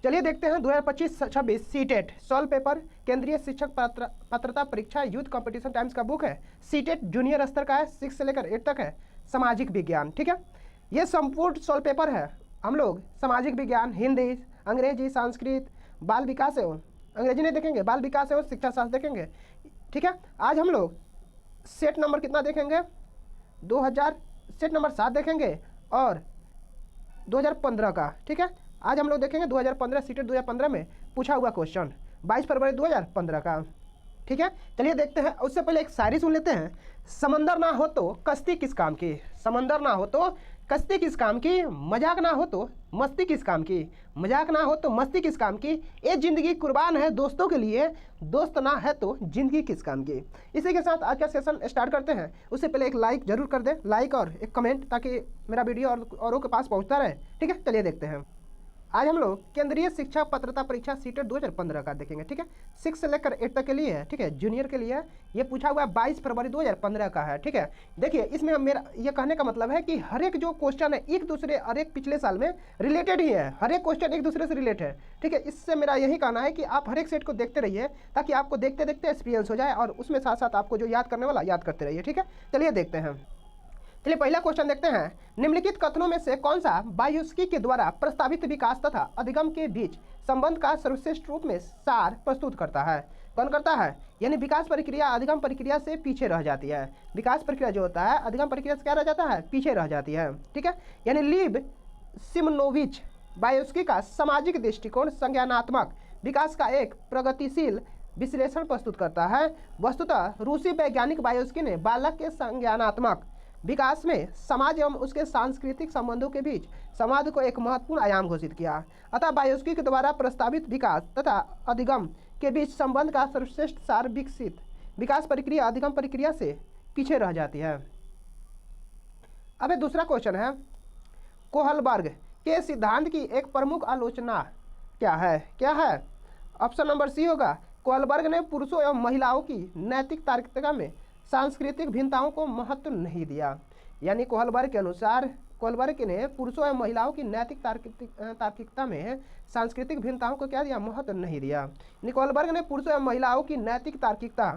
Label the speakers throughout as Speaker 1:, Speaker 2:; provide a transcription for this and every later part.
Speaker 1: चलिए देखते हैं 2025-26 सीटेट सॉल्व पेपर केंद्रीय शिक्षक पात्रता परीक्षा यूथ कंपटीशन टाइम्स का बुक है। सीटेट जूनियर स्तर का है, 6 से लेकर 8 तक है। सामाजिक विज्ञान, ठीक है, ये संपूर्ण सॉल्व पेपर है। हम लोग सामाजिक विज्ञान, हिंदी, अंग्रेजी, संस्कृत, बाल विकास एवं अंग्रेजी नहीं देखेंगे, बाल विकास एवं शिक्षा शास्त्र देखेंगे, ठीक है। आज हम लोग सेट नंबर कितना देखेंगे, 2000 सेट नंबर 7 देखेंगे और 2015 का, ठीक है। आज हम लोग देखेंगे 2015 सीटेट 2015 में पूछा हुआ क्वेश्चन 22 फरवरी 2015 का, ठीक है। चलिए देखते हैं। उससे पहले एक शायरी सुन लेते हैं। समंदर ना हो तो कश्ती किस काम की, समंदर ना हो तो कश्ती किस काम की, मजाक ना हो तो मस्ती किस काम की, मजाक ना हो तो मस्ती किस काम की, ये जिंदगी कुर्बान है दोस्तों के लिए, दोस्त ना है तो जिंदगी किस काम की। इसी के साथ आज का सेशन स्टार्ट करते हैं। उससे पहले एक लाइक जरूर कर दें, लाइक और एक कमेंट, ताकि मेरा वीडियो औरों के पास पहुंचता रहे, ठीक है। चलिए देखते हैं। आज हम लोग केंद्रीय शिक्षा पात्रता परीक्षा सीटेट 2015 का देखेंगे, ठीक है। 6 से लेकर 8 तक के लिए है, ठीक है, जूनियर के लिए है। ये पूछा हुआ 22 फरवरी 2015 का है, ठीक है। देखिए इसमें मेरा ये कहने का मतलब है कि हर एक जो क्वेश्चन है एक दूसरे हर एक पिछले साल में रिलेटेड ही है, हर एक क्वेश्चन एक दूसरे से रिलेटेड है, ठीक है। इससे मेरा यही कहना है कि आप हर एक सेट को देखते रहिए, ताकि आपको देखते देखते एक्सपीरियंस हो जाए और उसमें साथ साथ आपको जो याद करने वाला याद करते रहिए, ठीक है। चलिए देखते हैं। चलिए पहला क्वेश्चन देखते हैं। निम्नलिखित कथनों में से कौन सा बायोस्की के द्वारा प्रस्तावित विकास तथा अधिगम के बीच संबंध का सर्वश्रेष्ठ रूप में सार प्रस्तुत करता है। कौन करता है, यानी विकास प्रक्रिया अधिगम प्रक्रिया से पीछे रह जाती है। विकास प्रक्रिया जो होता है अधिगम प्रक्रिया से क्या रह जाता है, पीछे रह जाती है, ठीक है। यानी लीव सिमनोविच बायोस्की का सामाजिक दृष्टिकोण संज्ञानात्मक विकास का एक प्रगतिशील विश्लेषण प्रस्तुत करता है। वस्तुतः रूसी वैज्ञानिक बायोस्की ने बालक के संज्ञानात्मक विकास में समाज एवं उसके सांस्कृतिक संबंधों के बीच संवाद को एक महत्वपूर्ण आयाम घोषित किया। अतः बायोस्की के द्वारा प्रस्तावित विकास तथा अधिगम के बीच संबंध का सर्वश्रेष्ठ सार विकसित विकास प्रक्रिया अधिगम प्रक्रिया से पीछे रह जाती है। अब दूसरा क्वेश्चन है, कोहलबर्ग के सिद्धांत की एक प्रमुख आलोचना क्या है, क्या है। ऑप्शन नंबर सी होगा। कोहलबर्ग ने पुरुषों एवं महिलाओं की नैतिक तार्किकता में सांस्कृतिक भिन्नताओं को महत्व नहीं दिया। यानी कोहलबर्ग के अनुसार कोहलबर्ग ने पुरुषों एवं महिलाओं की नैतिक तार्किकता में सांस्कृतिक भिन्नताओं को क्या दिया, महत्व नहीं दिया। यानी कोहलबर्ग ने पुरुषों एवं महिलाओं की नैतिक तार्किकता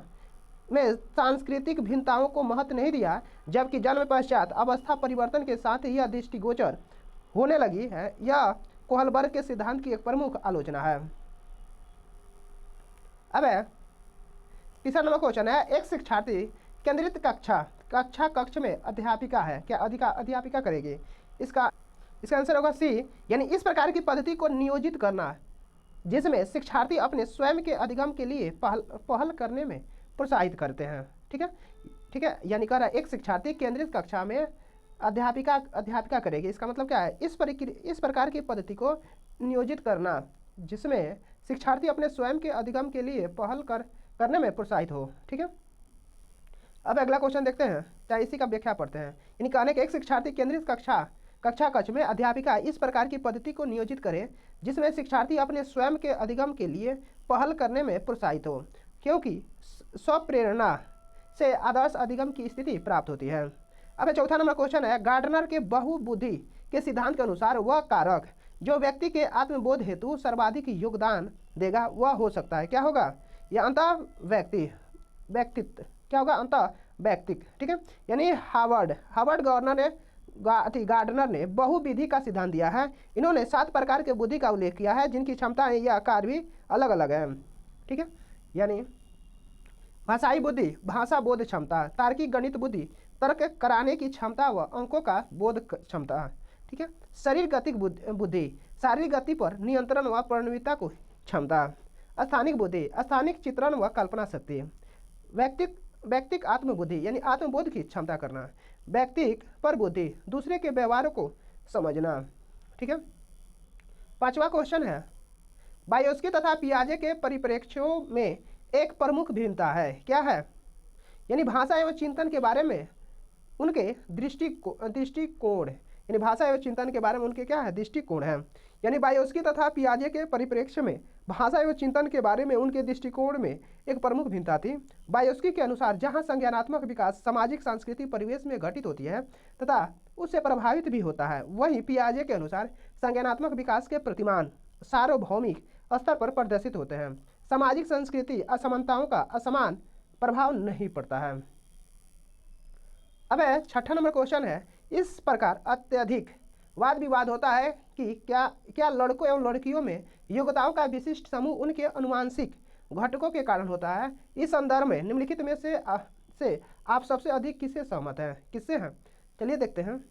Speaker 1: में सांस्कृतिक भिन्नताओं को महत्व नहीं दिया, जबकि जन्म पश्चात अवस्था परिवर्तन के साथ ही यह दृष्टिगोचर होने लगी है। यह कोहलबर्ग के सिद्धांत की एक प्रमुख आलोचना है। अब तीसरा नंबर क्वेश्चन है, एक शिक्षार्थी केंद्रित कक्ष में अध्यापिका है, क्या अध्यापिका करेगी। इसका आंसर होगा सी, यानी इस प्रकार की पद्धति को नियोजित करना जिसमें शिक्षार्थी अपने स्वयं के अधिगम के लिए पहल करने में प्रोत्साहित करते हैं, ठीक है, ठीक है। यानी कह रहा है एक शिक्षार्थी केंद्रित कक्षा में अध्यापिका करेगी। इसका मतलब क्या है, इस प्रकार की पद्धति को नियोजित करना जिसमें शिक्षार्थी अपने स्वयं के अधिगम के लिए पहल करने में प्रोत्साहित हो, ठीक है। अब अगला क्वेश्चन देखते हैं, क्या इसी का व्याख्या पढ़ते हैं। यानी कहने के एक शिक्षार्थी केंद्रित कक्ष में अध्यापिका इस प्रकार की पद्धति को नियोजित करे जिसमें शिक्षार्थी अपने स्वयं के अधिगम के लिए पहल करने में प्रोत्साहित हो, क्योंकि स्वप्रेरणा से आदर्श अधिगम की स्थिति प्राप्त होती है। अब चौथा नंबर क्वेश्चन है, गार्डनर के बहुबुद्धि के सिद्धांत के अनुसार वह कारक जो व्यक्ति के आत्मबोध हेतु सर्वाधिक योगदान देगा वह हो सकता है, क्या होगा, यह अंतः व्यक्तित्व, क्या होगा, अंतः व्यक्तिक, ठीक है। यानी हार्वर्ड गार्डनर ने बहुविधि का सिद्धांत दिया है। इन्होंने 7 प्रकार के बुद्धि का उल्लेख किया है जिनकी क्षमताएं या कार्य भी अलग अलग है, ठीक है। यानी भाषाई बुद्धि, भाषा बोध क्षमता, तार्किक गणित बुद्धि, तर्क कराने की क्षमता व अंकों का बोध क्षमता, ठीक है। शरीर गतिक बुद्धि, शारीरिक गति पर नियंत्रण व प्रणवीता को क्षमता, स्थानिक बुद्धि, स्थानिक चित्रण व कल्पना शक्ति, व्यक्तिक आत्मबुद्धि यानी आत्मबोध की क्षमता करना, व्यक्तिक पर बुद्धि, दूसरे के व्यवहारों को समझना, ठीक है। पांचवा क्वेश्चन है, बायोस्की तथा पियाजे के परिप्रेक्ष्यों में एक प्रमुख भिन्नता है, क्या है, यानी भाषा एवं चिंतन के बारे में उनके दृष्टिकोण, यानी भाषा एवं चिंतन के बारे में उनके क्या है, दृष्टिकोण है। यानी बायोस्की तथा पियाजे के परिप्रेक्ष्य में भाषा एवं चिंतन के बारे में उनके दृष्टिकोण में एक प्रमुख भिन्नता थी। बायोस्की के अनुसार जहां संज्ञानात्मक विकास सामाजिक सांस्कृतिक परिवेश में घटित होती है तथा उससे प्रभावित भी होता है, वहीं पियाजे के अनुसार संज्ञानात्मक विकास के प्रतिमान सार्वभौमिक स्तर पर प्रदर्शित होते हैं। सामाजिक संस्कृति असमानताओं का असमान प्रभाव नहीं पड़ता है। अब 6ठा नंबर क्वेश्चन है, इस प्रकार अत्यधिक वाद विवाद होता है कि क्या लड़कों एवं लड़कियों में योग्यताओं का विशिष्ट समूह उनके अनुवांशिक घटकों के कारण होता है। इस संदर्भ में निम्नलिखित में से आप सबसे अधिक किससे सहमत हैं, किससे हैं? चलिए देखते हैं।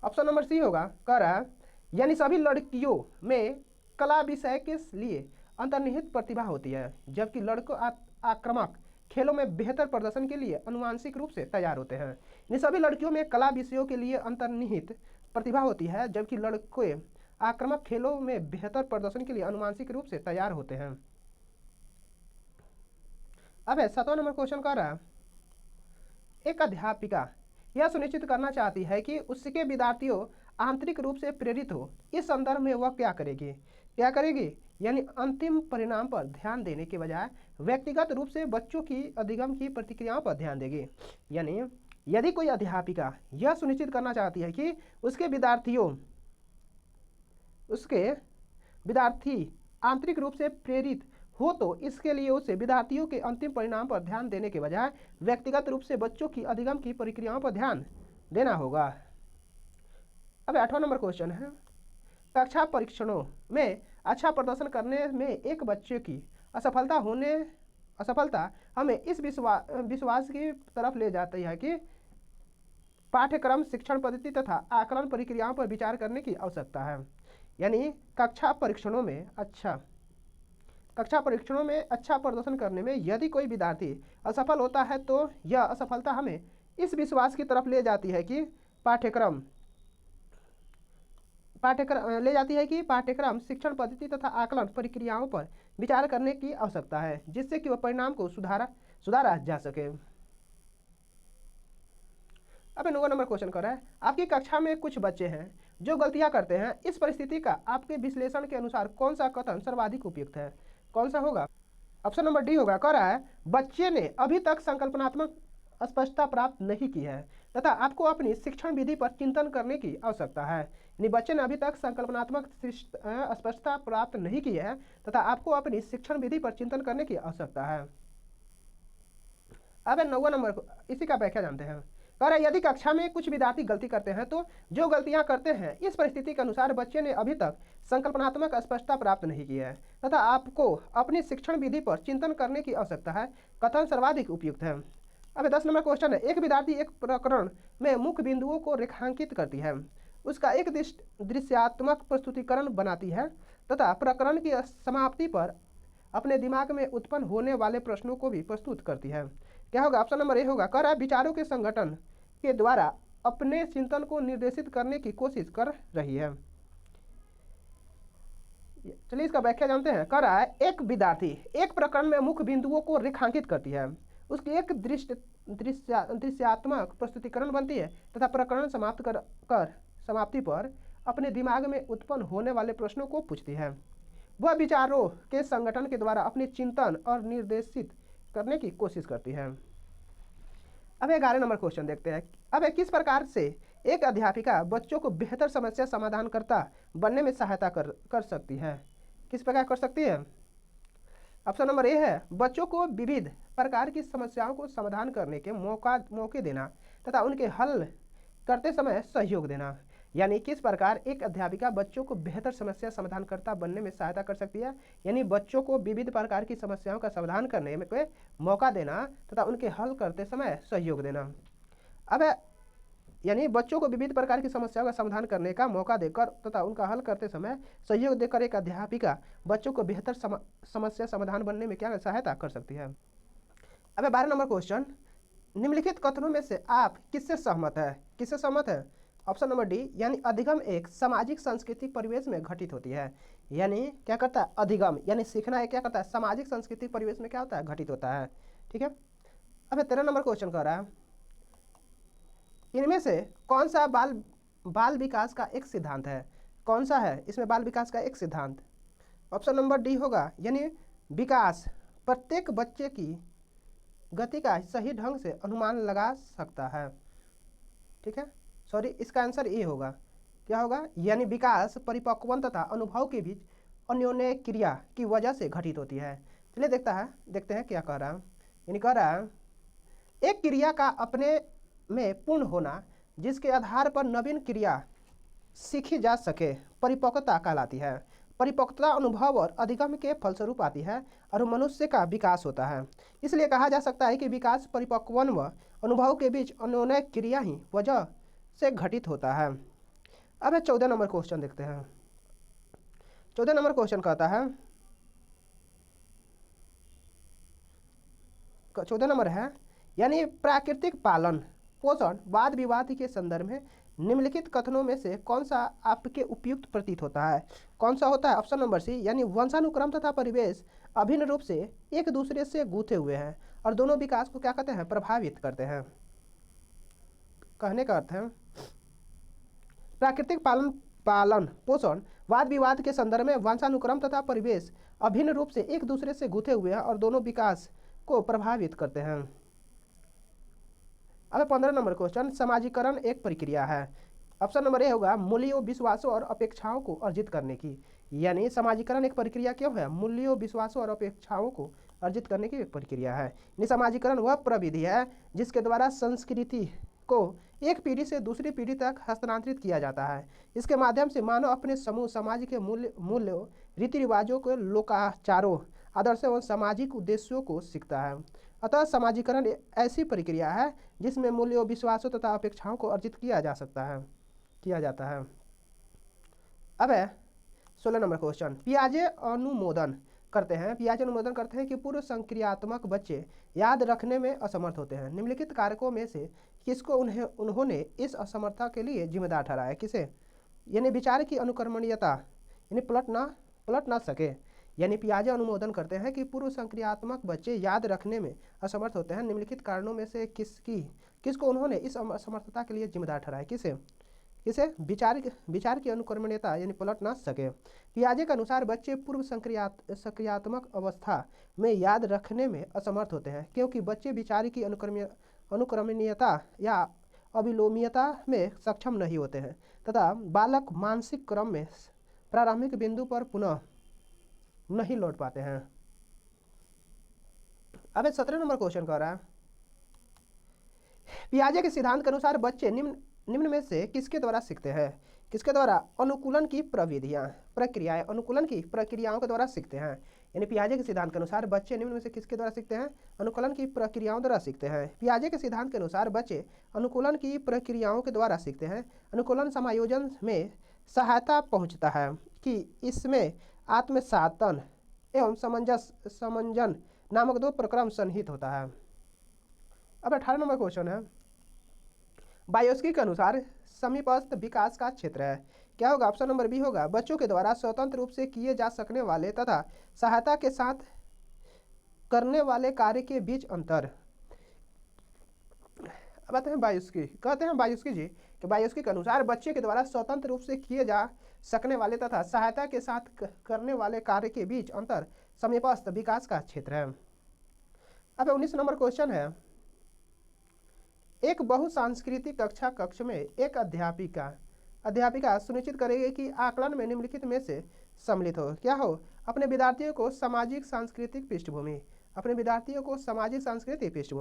Speaker 1: ऑप्शन नंबर सी होगा, कह रहा है यानी सभी लड़कियों में कला विषय के लिए अंतर्निहित प्रतिभा होती है, जबकि लड़कों आक्रामक खेलों में बेहतर प्रदर्शन के लिए अनुवांशिक रूप से तैयार होते हैं। इन सभी लड़कियों में कला विषयों के लिए अंतर्निहित प्रतिभा होती है, जबकि लड़के आक्रामक खेलों में बेहतर प्रदर्शन के लिए अनुवांशिक रूप से तैयार होते हैं। अब 7वां नंबर क्वेश्चन कर रहा है, एक अध्यापिका यह सुनिश्चित करना चाहती है कि उसके विद्यार्थियों आंतरिक रूप से प्रेरित हो। इस संदर्भ में वह क्या करेगी? यानी अंतिम परिणाम पर ध्यान देने के बजाय व्यक्तिगत रूप से बच्चों की अधिगम की प्रतिक्रियाओं पर ध्यान देगी। यानी यदि कोई अध्यापिका यह सुनिश्चित करना चाहती है कि उसके विद्यार्थी आंतरिक रूप से प्रेरित हो, तो इसके लिए उसे विद्यार्थियों के अंतिम परिणाम पर ध्यान देने के बजाय व्यक्तिगत रूप से बच्चों की अधिगम की प्रक्रियाओं पर ध्यान देना होगा। अब 8वां नंबर क्वेश्चन है, कक्षा परीक्षणों में अच्छा प्रदर्शन करने में एक बच्चे की असफलता हमें इस विश्वास की तरफ ले जाती है कि पाठ्यक्रम, शिक्षण पद्धति तथा आकलन प्रक्रियाओं पर विचार करने की आवश्यकता है। यानी कक्षा परीक्षणों में अच्छा प्रदर्शन करने में यदि कोई विद्यार्थी असफल होता है, तो यह असफलता हमें इस विश्वास की तरफ ले जाती है कि पाठ्यक्रम, शिक्षण पद्धति तथा आकलन प्रक्रियाओं पर विचार करने की आवश्यकता है, जिससे कि वह परिणाम को सुधारा जा सके। अब 9वां नंबर क्वेश्चन कर रहा है, आपकी कक्षा में कुछ बच्चे हैं जो गलतियां करते हैं। इस परिस्थिति का आपके विश्लेषण के अनुसार कौन सा कथन सर्वाधिक उपयुक्त है? कौन सा होगा? ऑप्शन नंबर डी होगा, कह रहा है बच्चे ने अभी तक संकल्पनात्मक स्पष्टता प्राप्त नहीं की है तथा आपको अपनी शिक्षण विधि पर चिंतन करने की आवश्यकता है। यानी बच्चे ने अभी तक संकल्पनात्मक स्पष्टता प्राप्त नहीं की है तथा आपको अपनी शिक्षण विधि पर चिंतन करने की आवश्यकता है। अब 9वां नंबर, इसी का व्याख्या जानते हैं। कह रहा है यदि कक्षा में कुछ विद्यार्थी गलती करते हैं, तो जो गलतियां करते हैं इस परिस्थिति के अनुसार बच्चे ने अभी तक संकल्पनात्मक स्पष्टता प्राप्त नहीं की है तथा आपको अपनी शिक्षण विधि पर चिंतन करने की आवश्यकता है। कथन सर्वाधिक उपयुक्त है। अब 10 नंबर क्वेश्चन है, एक विद्यार्थी एक प्रकरण में मुख्य बिंदुओं को रेखांकित करती है, उसका एक दृश्यात्मक प्रस्तुतिकरण बनाती है तथा प्रकरण की समाप्ति पर अपने दिमाग में उत्पन्न होने वाले प्रश्नों को भी प्रस्तुत करती है। क्या होगा? ऑप्शन नंबर ए होगा, कह रहा है विचारों के संगठन के द्वारा अपने चिंतन को निर्देशित करने की कोशिश कर रही है। चलिए इसका व्याख्या जानते हैं। कह रहा है एक विद्यार्थी एक प्रकरण में मुख्य बिंदुओं को रेखांकित करती है, उसकी एक दृश्यात्मक प्रस्तुतिकरण बनती है तथा प्रकरण समाप्त कर समाप्ति पर अपने दिमाग में उत्पन्न होने वाले प्रश्नों को पूछती है। वह विचारों के संगठन के द्वारा अपने चिंतन और निर्देशित करने की कोशिश करती है। अब 11 नंबर क्वेश्चन देखते हैं। अब किस प्रकार से एक अध्यापिका बच्चों को बेहतर समस्या समाधानकर्ता बनने में सहायता कर सकती है? किस प्रकार कर सकती है? ऑप्शन नंबर ए है, बच्चों को विविध प्रकार की समस्याओं को समाधान करने के मौके देना तथा उनके हल करते समय सहयोग देना। यानी किस प्रकार एक अध्यापिका बच्चों को बेहतर समस्या समाधानकर्ता बनने में सहायता कर सकती है? यानी बच्चों को विविध प्रकार की समस्याओं का समाधान करने में कोई मौका देना तथा उनके हल करते समय सहयोग देना। अब यानी बच्चों को विविध प्रकार की समस्याओं का समाधान करने का मौका देकर तथा उनका हल करते समय सहयोग देकर एक अध्यापिका बच्चों को बेहतर समस्या समाधान बनने में क्या सहायता कर सकती है। अब 12 नंबर क्वेश्चन, निम्नलिखित कथनों में से आप किससे सहमत है? किससे सहमत है? ऑप्शन नंबर डी, यानी अधिगम एक सामाजिक सांस्कृतिक परिवेश में घटित होती है। यानी क्या करता है? अधिगम यानी सीखना है, क्या करता है? सामाजिक सांस्कृतिक परिवेश में क्या होता है? घटित होता है। ठीक है। अब 13 नंबर क्वेश्चन कर रहा है, इनमें से कौन सा बाल विकास का एक सिद्धांत है? कौन सा है इसमें बाल विकास का एक सिद्धांत? ऑप्शन नंबर डी होगा, यानी विकास प्रत्येक बच्चे की गति का सही ढंग से अनुमान लगा सकता है। ठीक है, सॉरी, इसका आंसर ए होगा। क्या होगा? यानी विकास परिपक्वन तथा अनुभव के बीच अन्योन्य क्रिया की वजह से घटित होती है। चलिए देखते हैं क्या कह रहा है। यानी कह रहा है एक क्रिया का अपने में पूर्ण होना जिसके आधार पर नवीन क्रिया सीखी जा सके परिपक्वता कहलाती है। परिपक्वता अनुभव और अधिगम के फलस्वरूप आती है और मनुष्य का विकास होता है। इसलिए कहा जा सकता है कि विकास परिपक्वन व अनुभव के बीच अन्योन्य क्रिया ही वजह से घटित होता है। अब 14 नंबर क्वेश्चन देखते हैं। 14 नंबर क्वेश्चन कहता है 14 नंबर है यानी प्राकृतिक पालन पोषण वाद विवाद के संदर्भ में निम्नलिखित कथनों में से कौन सा आपके उपयुक्त प्रतीत होता है। कौन सा होता है? ऑप्शन नंबर सी यानी वंशानुक्रम तथा परिवेश अभिन्न रूप से एक दूसरे से गूंथे हुए हैं और दोनों विकास को क्या कहते हैं? प्रभावित करते हैं। कहने का अर्थ है प्राकृतिक पालन पोषण वाद विवाद के संदर्भ में वंशानुक्रम तथा परिवेश अभिन्न रूप से एक दूसरे से गूंथे हुए हैं और दोनों विकास को प्रभावित करते हैं। अब 15 नंबर क्वेश्चन समाजीकरण एक प्रक्रिया है। ऑप्शन नंबर ए होगा मूल्यों विश्वासों और अपेक्षाओं को अर्जित करने की। यानी समाजीकरण एक प्रक्रिया क्यों है? मूल्यों विश्वासों और अपेक्षाओं को अर्जित करने की एक प्रक्रिया है। यानी समाजीकरण वह प्रविधि है जिसके द्वारा संस्कृति को एक पीढ़ी से दूसरी पीढ़ी तक हस्तांतरित किया जाता है। इसके माध्यम से मानव अपने समूह समाज के मूल्यों रीति रिवाजों को लोकाचारों आदर्शों एवं सामाजिक उद्देश्यों को सीखता है। अतः समाजीकरण ऐसी प्रक्रिया है जिसमें मूल्यों विश्वासों तथा अपेक्षाओं को अर्जित किया जाता है। अब 16 नंबर क्वेश्चन पियाजे अनुमोदन करते हैं कि पूर्व संक्रियात्मक बच्चे याद रखने में असमर्थ होते हैं। निम्नलिखित कारकों में से किसको उन्होंने इस असमर्थता के लिए जिम्मेदार ठहराया? किसे? यानी विचार की अनुकरणीयता यानी पलट ना सके। यानी पियाजे अनुमोदन करते हैं कि पूर्व संक्रियात्मक बच्चे याद रखने में असमर्थ होते हैं। निम्नलिखित कारणों में से किसको उन्होंने इस असमर्थता के लिए जिम्मेदार ठहराया? किसे? विचार की अनुकरणीयता यानी पलट ना सके। पियाजे के अनुसार बच्चे पूर्व संक्रियात्मक अवस्था में याद रखने में असमर्थ होते हैं क्योंकि बच्चे विचार की अनुक्रमणीयता या अविलोमीयता में सक्षम नहीं होते हैं तथा बालक मानसिक क्रम में प्रारंभिक बिंदु पर पुनः नहीं लौट पाते हैं। अब 17 नंबर क्वेश्चन कह रहा है पियाजे के सिद्धांत के अनुसार बच्चे निम्न में से किसके द्वारा सीखते हैं? किसके द्वारा? अनुकूलन की प्रक्रियाएं अनुकूलन की प्रक्रियाओं के द्वारा सीखते हैं। यानी पियाजे के सिद्धांत के अनुसार बच्चे निम्न में से किसके द्वारा सीखते हैं? अनुकूलन की प्रक्रियाओं द्वारा सीखते हैं। पियाजे के सिद्धांत के अनुसार बच्चे अनुकूलन की प्रक्रियाओं के द्वारा सीखते हैं। अनुकूलन समायोजन में सहायता पहुंचता है कि इसमें आत्मसातन एवं समंजन नामक दो प्रक्रम सन्निहित होता है। अब 18 नंबर क्वेश्चन है बायोस्की के अनुसार समीपस्थ विकास का क्षेत्र है। क्या होगा? ऑप्शन नंबर बी होगा बच्चों के द्वारा स्वतंत्र रूप से किए जा सकने वाले तथा सहायता के साथ करने वाले कार्य के बीच अंतर। कहते हैं बायोस्की जी कि बायोस्की के अनुसार बच्चे के द्वारा स्वतंत्र रूप से किए जा सकने वाले तथा सहायता के साथ करने वाले कार्य के बीच अंतर समीपस्थ विकास का क्षेत्र है। अब 19 नंबर क्वेश्चन है एक बहुसांस्कृतिक कक्ष में एक अध्यापिका सुनिश्चित करेगी कि आकलन में निम्नलिखित में से सम्मिलित हो। क्या हो? अपने विद्यार्थियों को सामाजिक सांस्कृतिक पृष्ठभूमि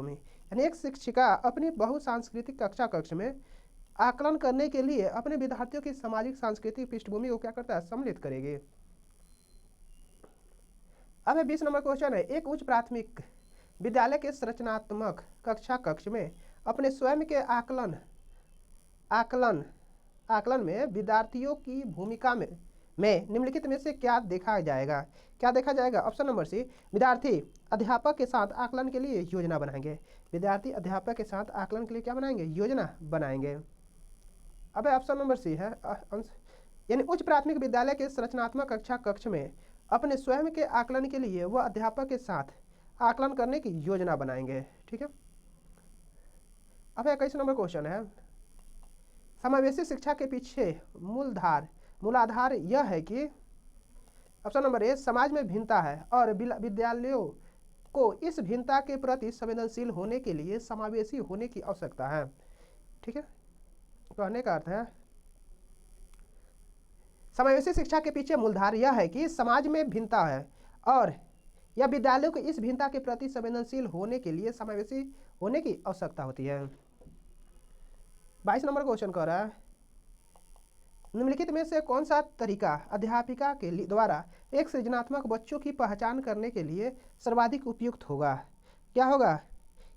Speaker 1: यानी एक शिक्षिका अपनी बहुसांस्कृतिक कक्ष में आकलन करने के लिए अपने विद्यार्थियों की सामाजिक सांस्कृतिक पृष्ठभूमि को क्या करता है? सम्मिलित करेगी। अब 20 नंबर क्वेश्चन है एक उच्च प्राथमिक विद्यालय के संरचनात्मक कक्ष में अपने स्वयं के आकलन में विद्यार्थियों की भूमिका में निम्नलिखित में से क्या देखा जाएगा? ऑप्शन नंबर सी विद्यार्थी अध्यापक के साथ आकलन के लिए योजना बनाएंगे। विद्यार्थी अध्यापक के साथ आकलन के लिए क्या बनाएंगे? योजना बनाएंगे। अब ऑप्शन नंबर सी है यानी उच्च प्राथमिक विद्यालय के संरचनात्मक कक्ष में अपने स्वयं के आकलन के लिए वह अध्यापक के साथ आकलन करने की योजना बनाएंगे। ठीक है। अब 21 नंबर क्वेश्चन है समावेशी शिक्षा के पीछे मूलाधार यह है कि ऑप्शन नंबर ए समाज में भिन्नता है और विद्यालयों को इस भिन्नता के प्रति संवेदनशील होने के लिए समावेशी होने की आवश्यकता है। ठीक है। कहने का अर्थ है समावेशी शिक्षा के पीछे मूलधार यह है कि समाज में भिन्नता है और यह विद्यालयों को इस भिन्नता के प्रति संवेदनशील होने के लिए समावेशी होने की आवश्यकता होती है। 22 नंबर क्वेश्चन कह रहा है, निम्नलिखित में से कौन सा तरीका अध्यापिका के द्वारा एक सृजनात्मक बच्चों की पहचान करने के लिए सर्वाधिक उपयुक्त होगा? क्या होगा?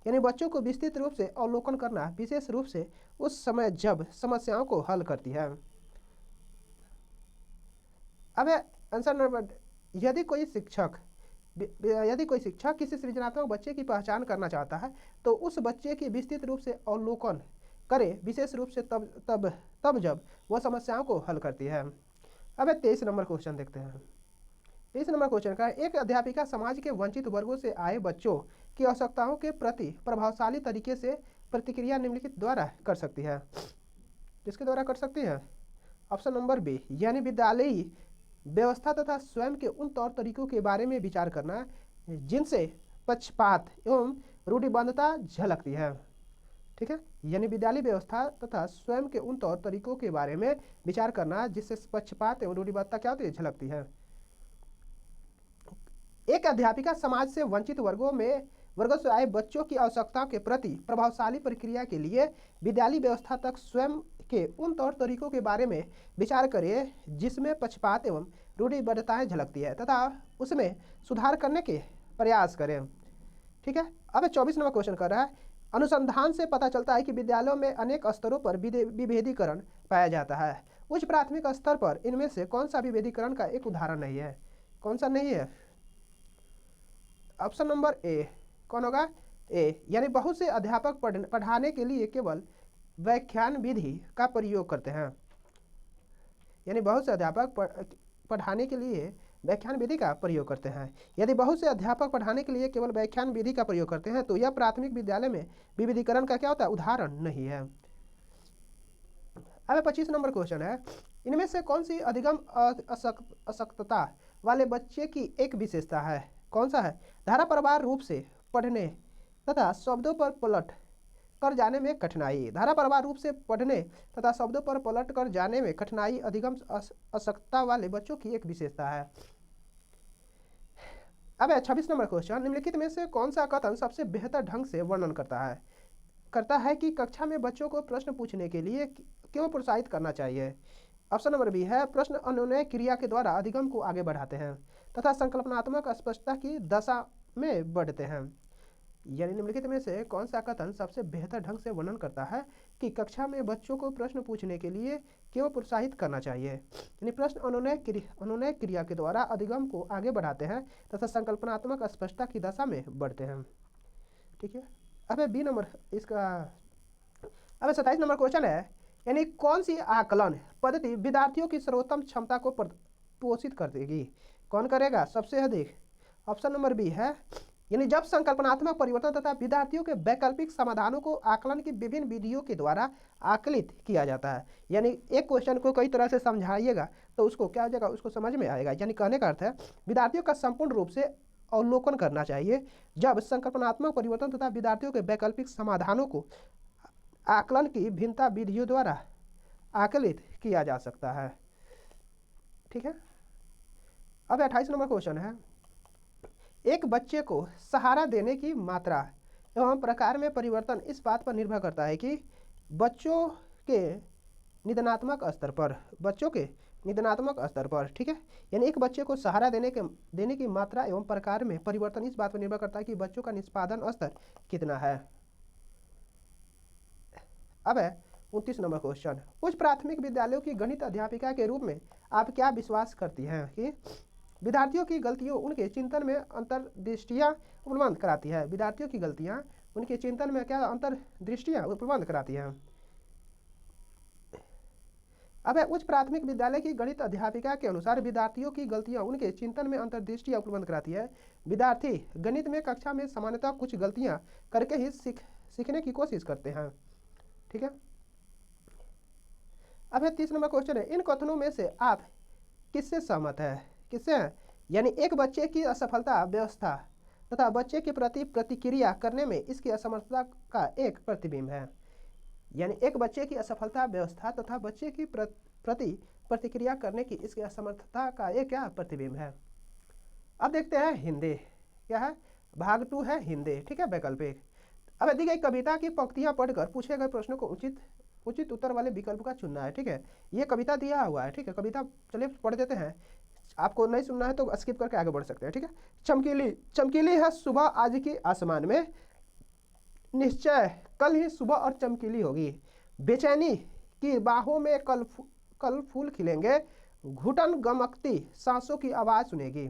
Speaker 1: यानी बच्चों को विस्तृत रूप से अवलोकन करना, विशेष रूप से उस समय जब समस्याओं को हल करती है। अब आंसर नंबर, यदि कोई शिक्षक किसी सृजनात्मक बच्चे की पहचान करना चाहता है तो उस बच्चे की विस्तृत रूप से अवलोकन करे, विशेष रूप से तब जब वह समस्याओं को हल करती है। अब 23 नंबर क्वेश्चन देखते हैं। 23 नंबर क्वेश्चन का, एक अध्यापिका समाज के वंचित वर्गों से आए बच्चों की आवश्यकताओं के प्रति प्रभावशाली तरीके से प्रतिक्रिया निम्नलिखित द्वारा कर सकती है। किसके द्वारा कर सकती है? ऑप्शन नंबर बी, यानी विद्यालयी व्यवस्था तथा स्वयं के उन तौर तरीकों के बारे में विचार करना जिनसे पक्षपात एवं रूढ़िबद्धता झलकती है। ठीक है, यानी विद्यालय व्यवस्था तथा स्वयं के उन तौर तरीकों के बारे में विचार करना जिससे पक्षपात एवं रूढ़िबद्धता क्या होती है? झलकती है। एक अध्यापिका समाज से वंचित वर्गों से आए बच्चों की आवश्यकताओं के प्रति प्रभावशाली प्रक्रिया के लिए विद्यालय व्यवस्था तक स्वयं के उन तौर तरीकों के बारे में विचार करे जिसमें पक्षपात एवं रूढ़िबद्धताएं झलकती है तथा उसमें सुधार करने के प्रयास करें। ठीक है, अब 24 नंबर क्वेश्चन कर रहा है, अनुसंधान से पता चलता है कि विद्यालयों में अनेक स्तरों पर विभेदीकरण पाया जाता है। उच्च प्राथमिक स्तर पर इनमें से कौन सा विभेदीकरण का एक उदाहरण नहीं है? कौन सा नहीं है? ऑप्शन नंबर ए, कौन होगा? ए, यानी बहुत से अध्यापक पढ़ाने के लिए केवल व्याख्यान विधि का प्रयोग करते हैं। यानी बहुत से अध्यापक पढ़ाने के लिए व्याख्यान विधि का प्रयोग करते हैं। यदि बहुत से अध्यापक पढ़ाने के लिए केवल व्याख्यान विधि का प्रयोग करते हैं तो यह प्राथमिक विद्यालय में विविधीकरण का क्या होता है? उदाहरण नहीं है। अब 25 नंबर क्वेश्चन है, इनमें से कौन सी अधिगम अशक्तता वाले बच्चे की एक विशेषता है? कौन सा है? धाराप्रवाह रूप से पढ़ने तथा शब्दों पर पलट कर जाने में कठिनाई। धाराप्रवाह रूप से पढ़ने तथा शब्दों पर पलट कर जाने में कठिनाई अधिगम अशक्तता वाले बच्चों की एक विशेषता है। अब 26 नंबर क्वेश्चन, निम्नलिखित में से कौन सा कथन सबसे बेहतर ढंग से वर्णन करता है कि कक्षा में बच्चों को प्रश्न पूछने के लिए क्यों प्रोत्साहित करना चाहिए? ऑप्शन नंबर बी है, प्रश्न अनुनय क्रिया के द्वारा अधिगम को आगे बढ़ाते हैं तथा संकल्पनात्मक स्पष्टता की दशा में बढ़ते हैं। यानी निम्नलिखित में से कौन सा कथन सबसे बेहतर ढंग से वर्णन करता है कि कक्षा में बच्चों को प्रश्न पूछने के लिए क्यों प्रोत्साहित करना चाहिए? यानी प्रश्न अनुनय क्रिया के द्वारा अधिगम को आगे बढ़ाते हैं तथा संकल्पनात्मक स्पष्टता की दशा में बढ़ते हैं। ठीक है, अब बी नंबर इसका, अब 27 नंबर क्वेश्चन है, यानी कौन सी आकलन पद्धति विद्यार्थियों की सर्वोत्तम क्षमता को पोषित कर देगी? कौन करेगा सबसे अधिक? ऑप्शन नंबर बी है, यानी जब संकल्पनात्मक परिवर्तन तथा विद्यार्थियों के वैकल्पिक समाधानों को आकलन की विभिन्न विधियों के द्वारा आकलित किया जाता है। यानी एक क्वेश्चन को कई तरह से समझाइएगा तो उसको क्या हो जाएगा? उसको समझ में आएगा। यानी कहने का अर्थ है विद्यार्थियों का संपूर्ण रूप से अवलोकन करना चाहिए जब संकल्पनात्मक परिवर्तन तथा विद्यार्थियों के वैकल्पिक समाधानों को आकलन की भिन्नता विधियों द्वारा आकलित किया जा सकता है। ठीक है, अब 28 नंबर क्वेश्चन है, एक बच्चे को सहारा देने की मात्रा एवं प्रकार में परिवर्तन इस बात पर निर्भर करता है कि बच्चों के निदानात्मक स्तर पर ठीक है, यानी एक बच्चे को सहारा देने की मात्रा एवं प्रकार में परिवर्तन इस बात पर निर्भर करता है कि बच्चों का निष्पादन स्तर कितना है। अब है 29 नंबर क्वेश्चन, उच्च प्राथमिक विद्यालयों की गणित अध्यापिका के रूप में आप क्या विश्वास करती हैं कि विद्यार्थियों की गलतियों उनके चिंतन में अंतर्दृष्टियाँ उपलब्ध कराती है? विद्यार्थियों की गलतियाँ उनके चिंतन में क्या अंतर्दृष्टियाँ उपलब्ध कराती हैं? अब उच्च प्राथमिक विद्यालय की गणित अध्यापिका के अनुसार विद्यार्थियों की गलतियाँ उनके चिंतन में अंतर्दृष्टियाँ उपलब्ध कराती है। विद्यार्थी गणित में कक्षा में सामान्यतः कुछ गलतियाँ करके ही सीखने की कोशिश करते हैं। ठीक है, अब 30 नंबर क्वेश्चन है, इन कथनों में से आप किससे सहमत है? किससे हैं? यानी एक बच्चे की असफलता व्यवस्था तथा बच्चे के प्रति प्रतिक्रिया करने में इसकी असमर्थता का एक प्रतिबिंब है। यानी एक बच्चे की असफलता व्यवस्था तथा बच्चे की प्रति प्रतिक्रिया करने की इसकी असमर्थता का ये क्या प्रतिबिंब है। अब देखते हैं हिंदी, क्या है, भाग 2 है हिंदी, ठीक है, वैकल्पिक। अब दी गई कविता की पंक्तियां पढ़कर पूछे गए प्रश्नों को उचित उत्तर वाले विकल्प का चुनना है, ठीक है। ये कविता दिया हुआ है, ठीक है, कविता चलिए पढ़ देते हैं। आपको नहीं सुनना है तो स्किप करके आगे बढ़ सकते हैं, ठीक है। चमकीली चमकीली है सुबह आज की आसमान में, निश्चय कल ही सुबह और चमकीली होगी। बेचैनी की बाहों में कल फूल खिलेंगे, घुटन गमकती सांसों की आवाज़ सुनेगी।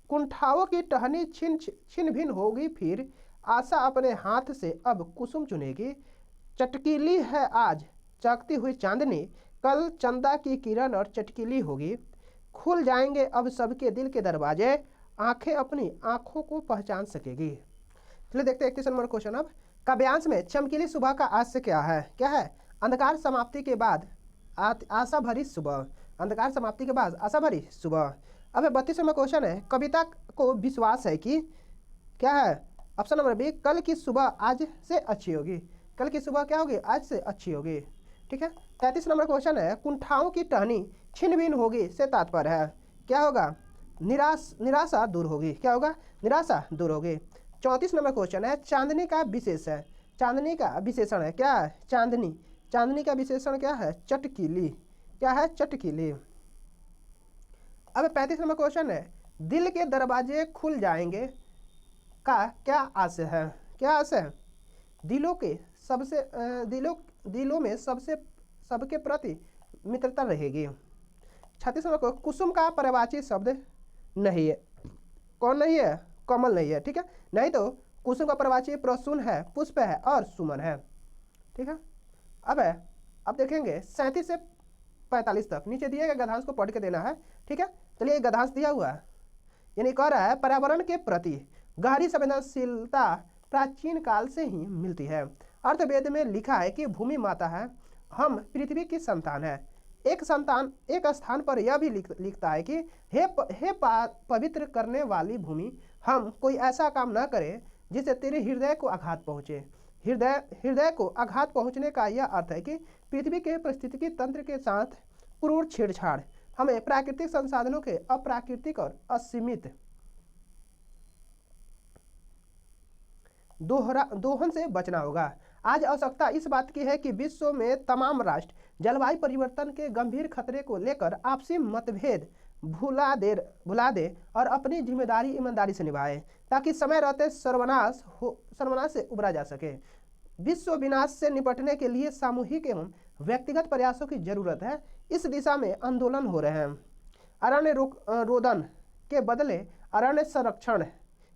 Speaker 1: कुंठाओं की टहनी छिन भिन होगी, फिर आशा अपने हाथ से अब कुसुम चुनेगी। चटकीली है आज चकती हुई चांदनी, कल चंदा की किरण और चटकीली होगी। खुल जाएंगे अब सबके दिल के दरवाजे, आंखें अपनी आंखों को पहचान सकेगी। चलिए देखते हैं 31 नंबर क्वेश्चन। अब काव्यांश में चमकीली सुबह का आशय क्या है, क्या है, अंधकार समाप्ति के बाद आशा भरी सुबह, अंधकार समाप्ति के बाद आशा भरी सुबह। अब 32 नंबर क्वेश्चन है, कविता को विश्वास है कि, क्या है, ऑप्शन नंबर बी, कल की सुबह आज से अच्छी होगी, कल की सुबह क्या होगी, आज से अच्छी होगी, ठीक है। 33 नंबर क्वेश्चन है, कुंठाओं की टहनी छिन भिन होगी से तात्पर्य है, क्या होगा, निराशा दूर होगी, क्या होगा, निराशा दूर होगी। 34 नंबर क्वेश्चन है, चांदनी का विशेष है, चांदनी का विशेषण है, क्या है, चांदनी, चांदनी का विशेषण क्या है, चटकीली, क्या है, चटकीली। अब 35 नंबर क्वेश्चन है, दिल के दरवाजे खुल जाएंगे का क्या आशय है, क्या आशय है, दिलों में सबके प्रति मित्रता रहेगी। 36 नंबर कुसुम का पर्यायवाची शब्द नहीं है, कौन नहीं है, कमल नहीं है, ठीक है, नहीं तो कुसुम का पर्यायवाची प्रसून है, पुष्प है और सुमन है, ठीक है। अब देखेंगे 37 से 45 तक नीचे दिए गए गद्यांश को पढ़ के देना है, ठीक है। चलिए गद्यांश दिया हुआ है, यानी कह रहा है पर्यावरण के प्रति गहरी संवेदनशीलता प्राचीन काल से ही मिलती है। अर्थवेद में लिखा है कि भूमि माता है, हम पृथ्वी की संतान है। एक स्थान पर यह भी लिखता है कि हे पवित्र करने वाली भूमि, हम कोई ऐसा काम न करें जिससे तेरे हृदय को आघात पहुँचे। हृदय को आघात पहुँचने का यह अर्थ है कि पृथ्वी के पारिस्थितिकी तंत्र के साथ क्रूर छेड़छाड़, हमें प्राकृतिक संसाधनों के अप्राकृतिक और असीमित दोहन से बचना होगा। आज आवश्यकता इस बात की है कि विश्व में तमाम राष्ट्र जलवायु परिवर्तन के गंभीर खतरे को लेकर आपसी मतभेद भुला दे और अपनी जिम्मेदारी ईमानदारी से निभाए, ताकि समय रहते सर्वनाश से उबरा जा सके। विश्व विनाश से निपटने के लिए सामूहिक एवं व्यक्तिगत प्रयासों की जरूरत है। इस दिशा में आंदोलन हो रहे हैं। अरण्य रोदन के बदले अरण्य संरक्षण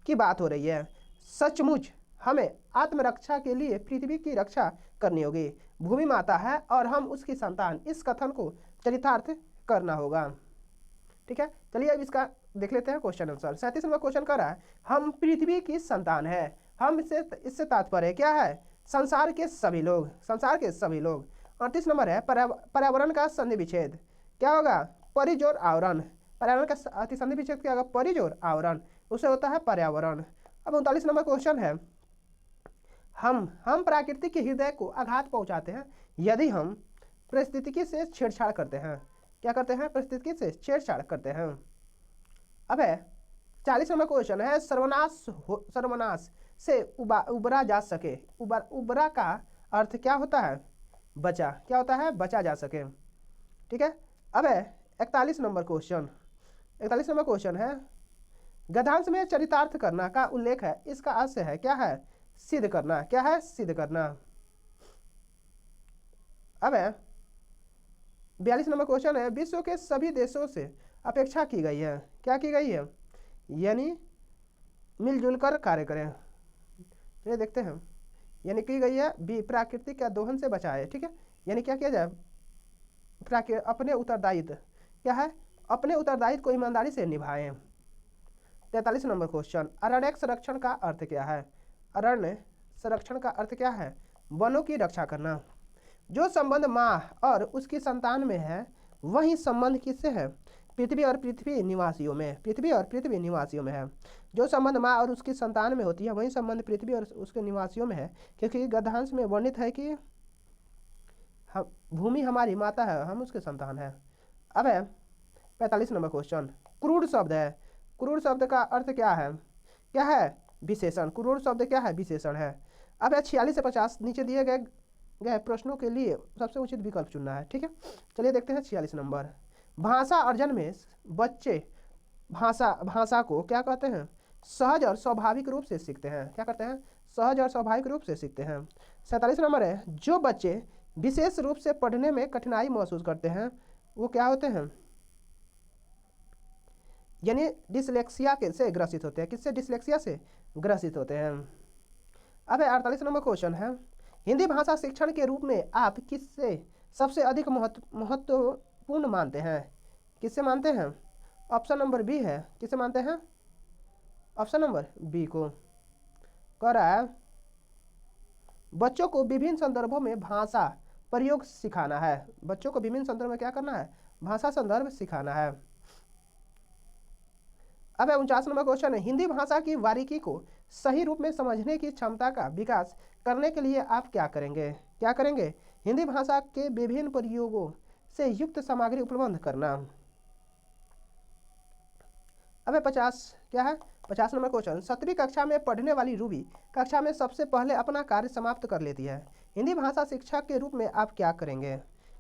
Speaker 1: की बात हो रही है। सचमुच हमें आत्मरक्षा के लिए पृथ्वी की रक्षा करनी होगी। भूमि माता है और हम उसकी संतान, इस कथन को चरितार्थ करना होगा, ठीक है। चलिए अब इसका देख लेते हैं क्वेश्चन आंसर। 37 नंबर क्वेश्चन कर रहा है, हम पृथ्वी की संतान है, हम इससे तात्पर्य क्या है, संसार के सभी लोग, संसार के सभी लोग। 38 नंबर है, पर्यावरण का संधि विच्छेद क्या होगा, परिजोर आवरण, पर्यावरण का अति संधि विच्छेद क्या होगा, परिजोर आवरण, उससे होता है पर्यावरण। अब 39 नंबर क्वेश्चन है, हम प्रकृति के हृदय को आघात पहुंचाते हैं यदि हम परिस्थितिकी से छेड़छाड़ करते हैं, क्या करते हैं, परिस्थितिकी से छेड़छाड़ करते हैं। अब है 40 नंबर क्वेश्चन है, सर्वनाश से उबरा जा सके, उबरा का अर्थ क्या होता है, बचा, क्या होता है, बचा जा सके, ठीक है। अब है 41 नंबर क्वेश्चन, 41 नंबर क्वेश्चन है, गद्यांश में चरितार्थ करना का उल्लेख है, इसका आशय है क्या है, सिद्ध करना, क्या है, सिद्ध करना। अब है 42 नंबर क्वेश्चन है, विश्व के सभी देशों से अपेक्षा की गई है, क्या की गई है, यानी मिलजुल कर कार्य करें, ये देखते हैं, यानी की गई है बी, प्राकृतिक का दोहन से बचाए, ठीक है, यानी क्या किया जाए, अपने उत्तरदायित्व, क्या है, अपने उत्तरदायित्व को ईमानदारी से निभाएं। 43 नंबर क्वेश्चन, अरण्य संरक्षण का अर्थ क्या है, अरण्य संरक्षण का अर्थ क्या है, वनों की रक्षा करना। जो संबंध माँ और उसकी संतान में है वही संबंध किससे है, पृथ्वी और पृथ्वी निवासियों में, पृथ्वी और पृथ्वी निवासियों में है। जो संबंध माँ और उसकी संतान में होती है वही संबंध पृथ्वी और उसके निवासियों में है, क्योंकि गद्यांश में वर्णित है कि हम भूमि हमारी माता है, हम उसके संतान हैं। अब है 45 नंबर क्वेश्चन, क्रूर शब्द है। क्रूर शब्द का अर्थ क्या है? क्या है? विशेषण। क्रूर शब्द क्या है? विशेषण है। अब है 46 से 50 नीचे दिए गए प्रश्नों के लिए सबसे उचित विकल्प चुनना है। ठीक है, चलिए देखते हैं 46 नंबर। भाषा अर्जन में बच्चे भाषा को क्या कहते हैं? सहज और स्वाभाविक रूप से सीखते हैं। क्या करते हैं? सहज और स्वाभाविक रूप से सीखते हैं। 47 नंबर है, जो बच्चे विशेष रूप से पढ़ने में कठिनाई महसूस करते हैं वो क्या होते हैं? यानी डिसलेक्सिया से ग्रसित होते हैं। किससे? डिसलेक्सिया से ग्रसित होते हैं। अब 48 नंबर क्वेश्चन है, हिंदी भाषा शिक्षण के रूप में आप किससे सबसे अधिक महत्वपूर्ण मानते हैं? किससे मानते हैं? ऑप्शन नंबर बी है। किसे मानते हैं? ऑप्शन नंबर बी को। कह रहा है बच्चों को विभिन्न संदर्भों में भाषा प्रयोग सिखाना है। बच्चों को विभिन्न संदर्भ में क्या करना है? भाषा संदर्भ सिखाना है। अब 49 नंबर क्वेश्चन है, हिंदी भाषा की बारीकी को सही रूप में समझने की क्षमता का विकास करने के लिए आप क्या करेंगे? क्या करेंगे? हिंदी भाषा के विभिन्न प्रयोगों से युक्त सामग्री उपलब्ध करना। अब 50 क्या है? 50 नंबर क्वेश्चन, 7वीं कक्षा में पढ़ने वाली रूबी कक्षा में सबसे पहले अपना कार्य समाप्त कर लेती है। हिंदी भाषा शिक्षक के रूप में आप क्या करेंगे?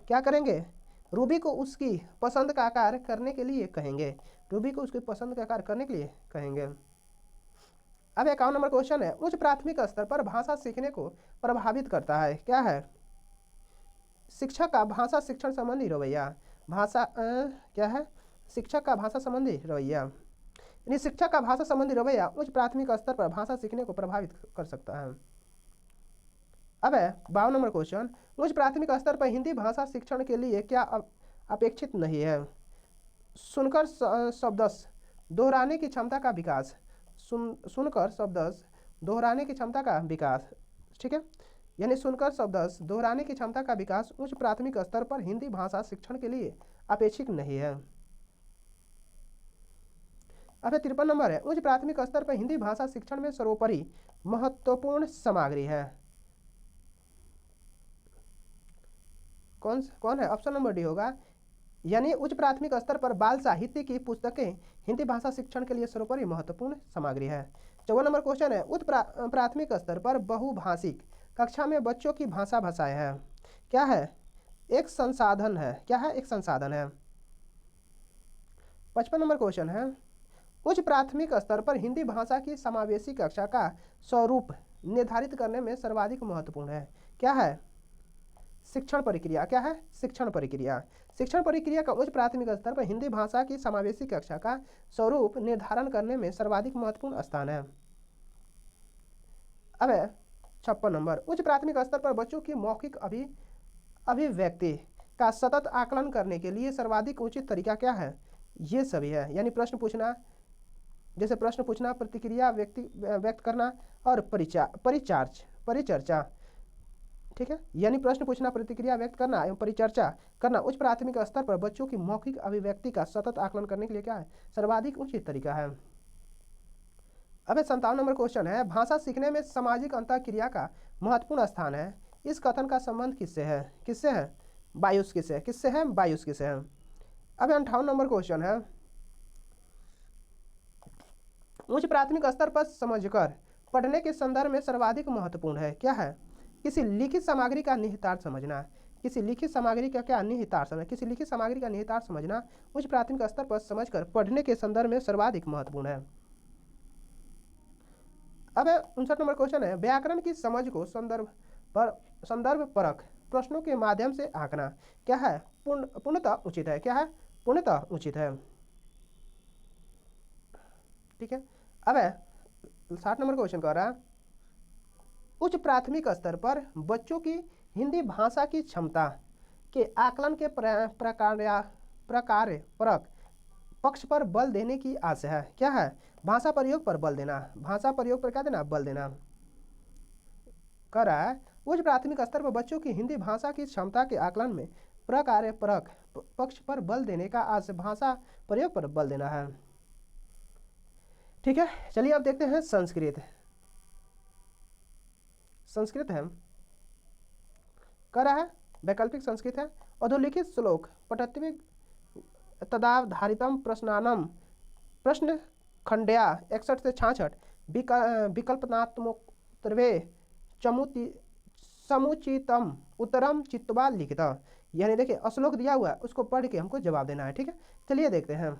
Speaker 1: क्या करेंगे? रूबी को उसकी पसंद का कार्य करने के लिए कहेंगे। रूबी को उसकी पसंद का कार्य करने के लिए कहेंगे। अब 51 नंबर क्वेश्चन है, उच्च प्राथमिक स्तर पर भाषा सीखने को प्रभावित करता है। क्या है? शिक्षक का भाषा शिक्षण संबंधी रवैया। भाषा क्या है? शिक्षक का भाषा संबंधी रवैया। यानी शिक्षक का भाषा संबंधी रवैया उच्च प्राथमिक स्तर पर भाषा सीखने को प्रभावित कर सकता है। अब 52 नंबर क्वेश्चन, उच्च प्राथमिक स्तर पर हिंदी भाषा शिक्षण के लिए क्या अपेक्षित नहीं है? सुनकर शब्दश दोहराने की क्षमता का विकास। सुनकर शब्दश दोहराने की क्षमता का विकास। ठीक है, यानी सुनकर शब्दश दोहराने की क्षमता का विकास उच्च प्राथमिक स्तर पर हिंदी भाषा शिक्षण के लिए अपेक्षित नहीं है। अब 53 नंबर है, उच्च प्राथमिक स्तर पर हिंदी भाषा शिक्षण में सर्वोपरि महत्वपूर्ण सामग्री है। कौन है? ऑप्शन नंबर डी होगा। यानी उच्च प्राथमिक स्तर पर बाल साहित्य की पुस्तकें हिंदी भाषा शिक्षण के लिए सर्वोपरि महत्वपूर्ण सामग्री है। 54 नंबर क्वेश्चन है, उच्च प्राथमिक स्तर पर बहुभाषिक कक्षा में बच्चों की भाषा भाषाएं हैं। क्या है? एक संसाधन है। क्या है? एक संसाधन है। 55 नंबर क्वेश्चन है, उच्च प्राथमिक स्तर पर हिंदी भाषा की समावेशी कक्षा का स्वरूप निर्धारित करने में सर्वाधिक महत्वपूर्ण है। क्या है? शिक्षण प्रक्रिया। क्या है? शिक्षण प्रक्रिया। शिक्षण प्रक्रिया का उच्च प्राथमिक स्तर पर हिंदी भाषा की समावेशी कक्षा का स्वरूप निर्धारण करने में सर्वाधिक महत्वपूर्ण स्थान है। अब 56 नंबर, उच्च प्राथमिक स्तर पर बच्चों की मौखिक अभिव्यक्ति का सतत आकलन करने के लिए सर्वाधिक उचित तरीका क्या है? ये सभी है। यानी प्रश्न पूछना, जैसे प्रश्न पूछना, प्रतिक्रिया व्यक्त करना और परिचर्चा। ठीक है, यानी प्रश्न पूछना, प्रतिक्रिया व्यक्त करना एवं परिचर्चा करना उच्च प्राथमिक स्तर पर बच्चों की मौखिक अभिव्यक्ति का सतत आकलन करने के लिए क्या है? सर्वाधिक उचित तरीका है। अब 57 नंबर क्वेश्चन है, भाषा सीखने में सामाजिक अंतःक्रिया का महत्वपूर्ण स्थान है। इस कथन का संबंध किससे है? किससे है? बायुस से। किससे है? बायुस से है। अब 58 नंबर क्वेश्चन है, उच्च प्राथमिक स्तर पर समझकर पढ़ने के संदर्भ में सर्वाधिक महत्वपूर्ण है। क्या है? किसी लिखित सामग्री का निहितार्थ समझना। किसी लिखित सामग्री का क्या? निहितार्थ समझना। किसी लिखित सामग्री का निहितार्थ समझना उच्च प्राथमिक स्तर पर समझकर पढ़ने के संदर्भ में सर्वाधिक महत्वपूर्ण है। अब 59 नंबर क्वेश्चन है, व्याकरण की समझ को संदर्भ परख प्रश्नों के माध्यम से आंकना क्या है? पूर्णतः उचित है। क्या है? पूर्णतः उचित है। ठीक है, अब 60 नंबर क्वेश्चन कह रहा है, उच्च प्राथमिक स्तर पर बच्चों की हिंदी भाषा की क्षमता के आकलन के प्रकार परक पक्ष पर बल देने की आशा है। क्या है? भाषा प्रयोग पर बल देना। भाषा प्रयोग पर क्या देना? बल देना। कह रहा है उच्च प्राथमिक स्तर पर बच्चों की हिंदी भाषा की क्षमता के आकलन में प्रकार परक पक्ष पर बल देने का आशय भाषा प्रयोग पर बल देना है। ठीक है, चलिए अब देखते हैं संस्कृत। संस्कृत है, कह रहा है वैकल्पिक संस्कृत है। अधोलिखित श्लोक पठत्वे तदाधारितम प्रश्नानम प्रश्न खंड्या 61 से 66 विकल्पनात्मोत्तरवे चमुति समुचितम उत्तरम चित्वा लिखिता। यानी देखिए श्लोक दिया हुआ है, उसको पढ़ के हमको जवाब देना है। ठीक है, चलिए देखते हैं।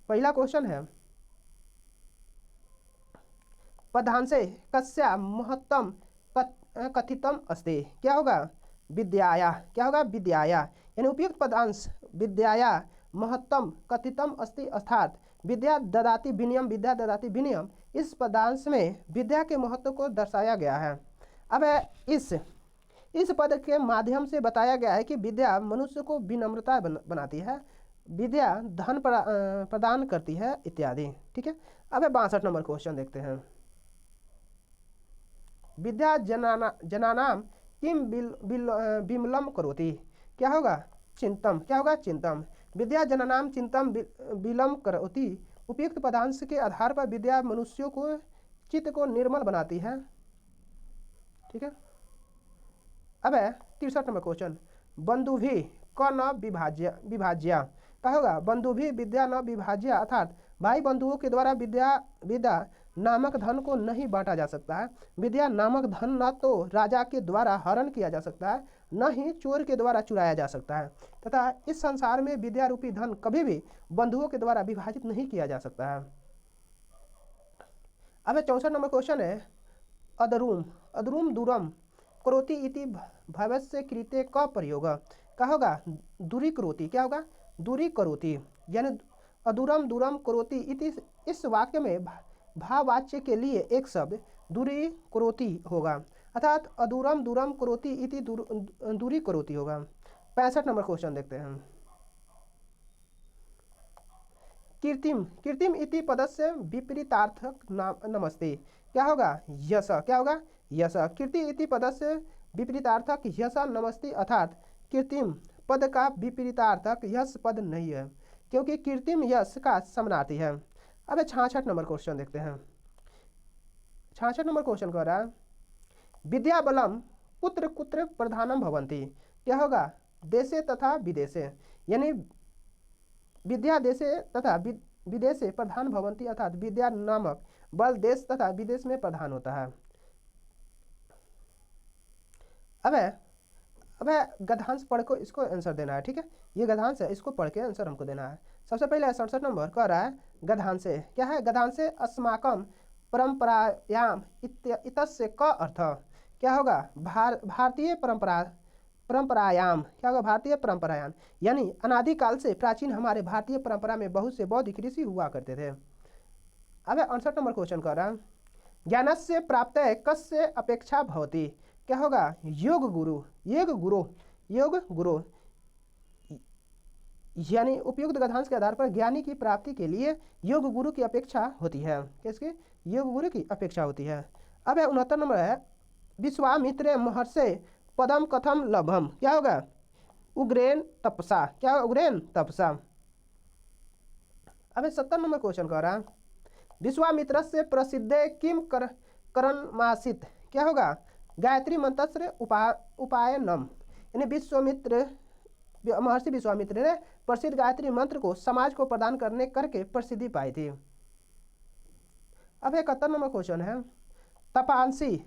Speaker 1: पहला क्वेश्चन है पदांशे कस्या महत्तम कथितम अस्ति। क्या होगा? विद्याया। क्या होगा? विद्याया। यानी उपयुक्त पदांश विद्याया महत्तम कथितम अस्ति अर्थात विद्या ददाति विनियम, विद्या ददाति विनियम। इस पदांश में विद्या के महत्व को दर्शाया गया है। अब इस पद के माध्यम से बताया गया है कि विद्या मनुष्य को विनम्रता बनाती है, विद्या धन प्रदान करती है इत्यादि। ठीक है, अब 62 नंबर क्वेश्चन देखते हैं। विद्या जनानाम किम विमलम करोति। क्या होगा? चिंतम। क्या होगा? चिंतम। विद्या जनानाम चिंतम विलम करोति। उपयुक्त पदांश के आधार पर विद्या मनुष्यों को चित्त को निर्मल बनाती है। ठीक है, अब 63 नंबर क्वेश्चन। बंधु भी क न विभाज्या। क्या होगा? बंधु भी विद्या न विभाज्या अर्थात भाई बंधुओं के द्वारा विद्या नामक धन को नहीं बांटा जा सकता है। विद्या नामक धन न तो राजा के द्वारा हरण किया जा सकता है, न ही चोर के द्वारा चुराया जा सकता है, तथा इस संसार में विद्या रूपी धन कभी भी बंधुओं के द्वारा विभाजित नहीं किया जा सकता है। अब 64 नंबर क्वेश्चन है अदरूम दूरम करोति इति भवस्य कृते क प्रयोग। क्या होगा? दूरी करोति। क्या होगा? दूरी करोति। यानी अदूरम दूरम करोति इति इस वाक्य में भाववाच्य के लिए एक शब्द दूरी करोति होगा अर्थात अदूरम दूरम करोति इति दूरी करोति होगा। 65 नंबर क्वेश्चन देखते हैं। कीर्तिम इति पदस्य विपरीतार्थक नमस्ते। क्या होगा? यश। क्या होगा? यश। कीर्ति इति पदस्य विपरीतार्थक यश नमस्ते अर्थात कीर्तिम पद का विपरीतार्थक यश पद नहीं है, क्योंकि कीर्तिम यश का समानार्थी है। अब 66 नंबर क्वेश्चन देखते हैं। 66 नंबर क्वेश्चन कह रहा है विद्या बलम कुत्र कुत्र प्रधानम भवन्ति। क्या होगा? देशे तथा विदेशे। यानी विद्या देशे तथा विदेशे प्रधान भवन्ति अर्थात विद्या नामक बल देश तथा विदेश में प्रधान होता है। अब गद्यांश पढ़ को इसको आंसर देना है। ठीक है, ये गद्यांश है, इसको पढ़ के आंसर हमको देना है। सबसे पहले 67 नंबर कह रहा है गद्यांशे। क्या है? गद्यांशे अस्माकं परंपरायाम इतस्य क अर्थ। क्या होगा? भारतीय परंपरायाम। क्या होगा? भारतीय परंपरायाम यानी अनादिकाल से प्राचीन हमारे भारतीय परंपरा में बहुत से बौद्धिक ऋषि हुआ करते थे। अब 68 नंबर क्वेश्चन कर रहा है ज्ञानस्य प्राप्त कस्य अपेक्षा भवति। क्या होगा? योग गुरु यानी उपयुक्त गद्यांश के आधार पर ज्ञानी की प्राप्ति के लिए योग गुरु की अपेक्षा होती है। किसकी? योग गुरु की अपेक्षा होती है। अब 69 नंबर है विश्वामित्र महर्षे पदम कथम लभम। क्या होगा? उग्रेन तपसा। क्या होगा? उग्रेन तपसा। अब 70 नंबर क्वेश्चन कह रहा है विश्वामित्र से प्रसिद्ध किम करनमासित। क्या होगा? गायत्री मंत्र उपायनम। यानी महर्षि विश्वामित्र ने प्रसिद्ध गायत्री मंत्र को समाज को प्रदान करके प्रसिद्धि पाई थी। अब 71 नंबर क्वेश्चन है तपांसी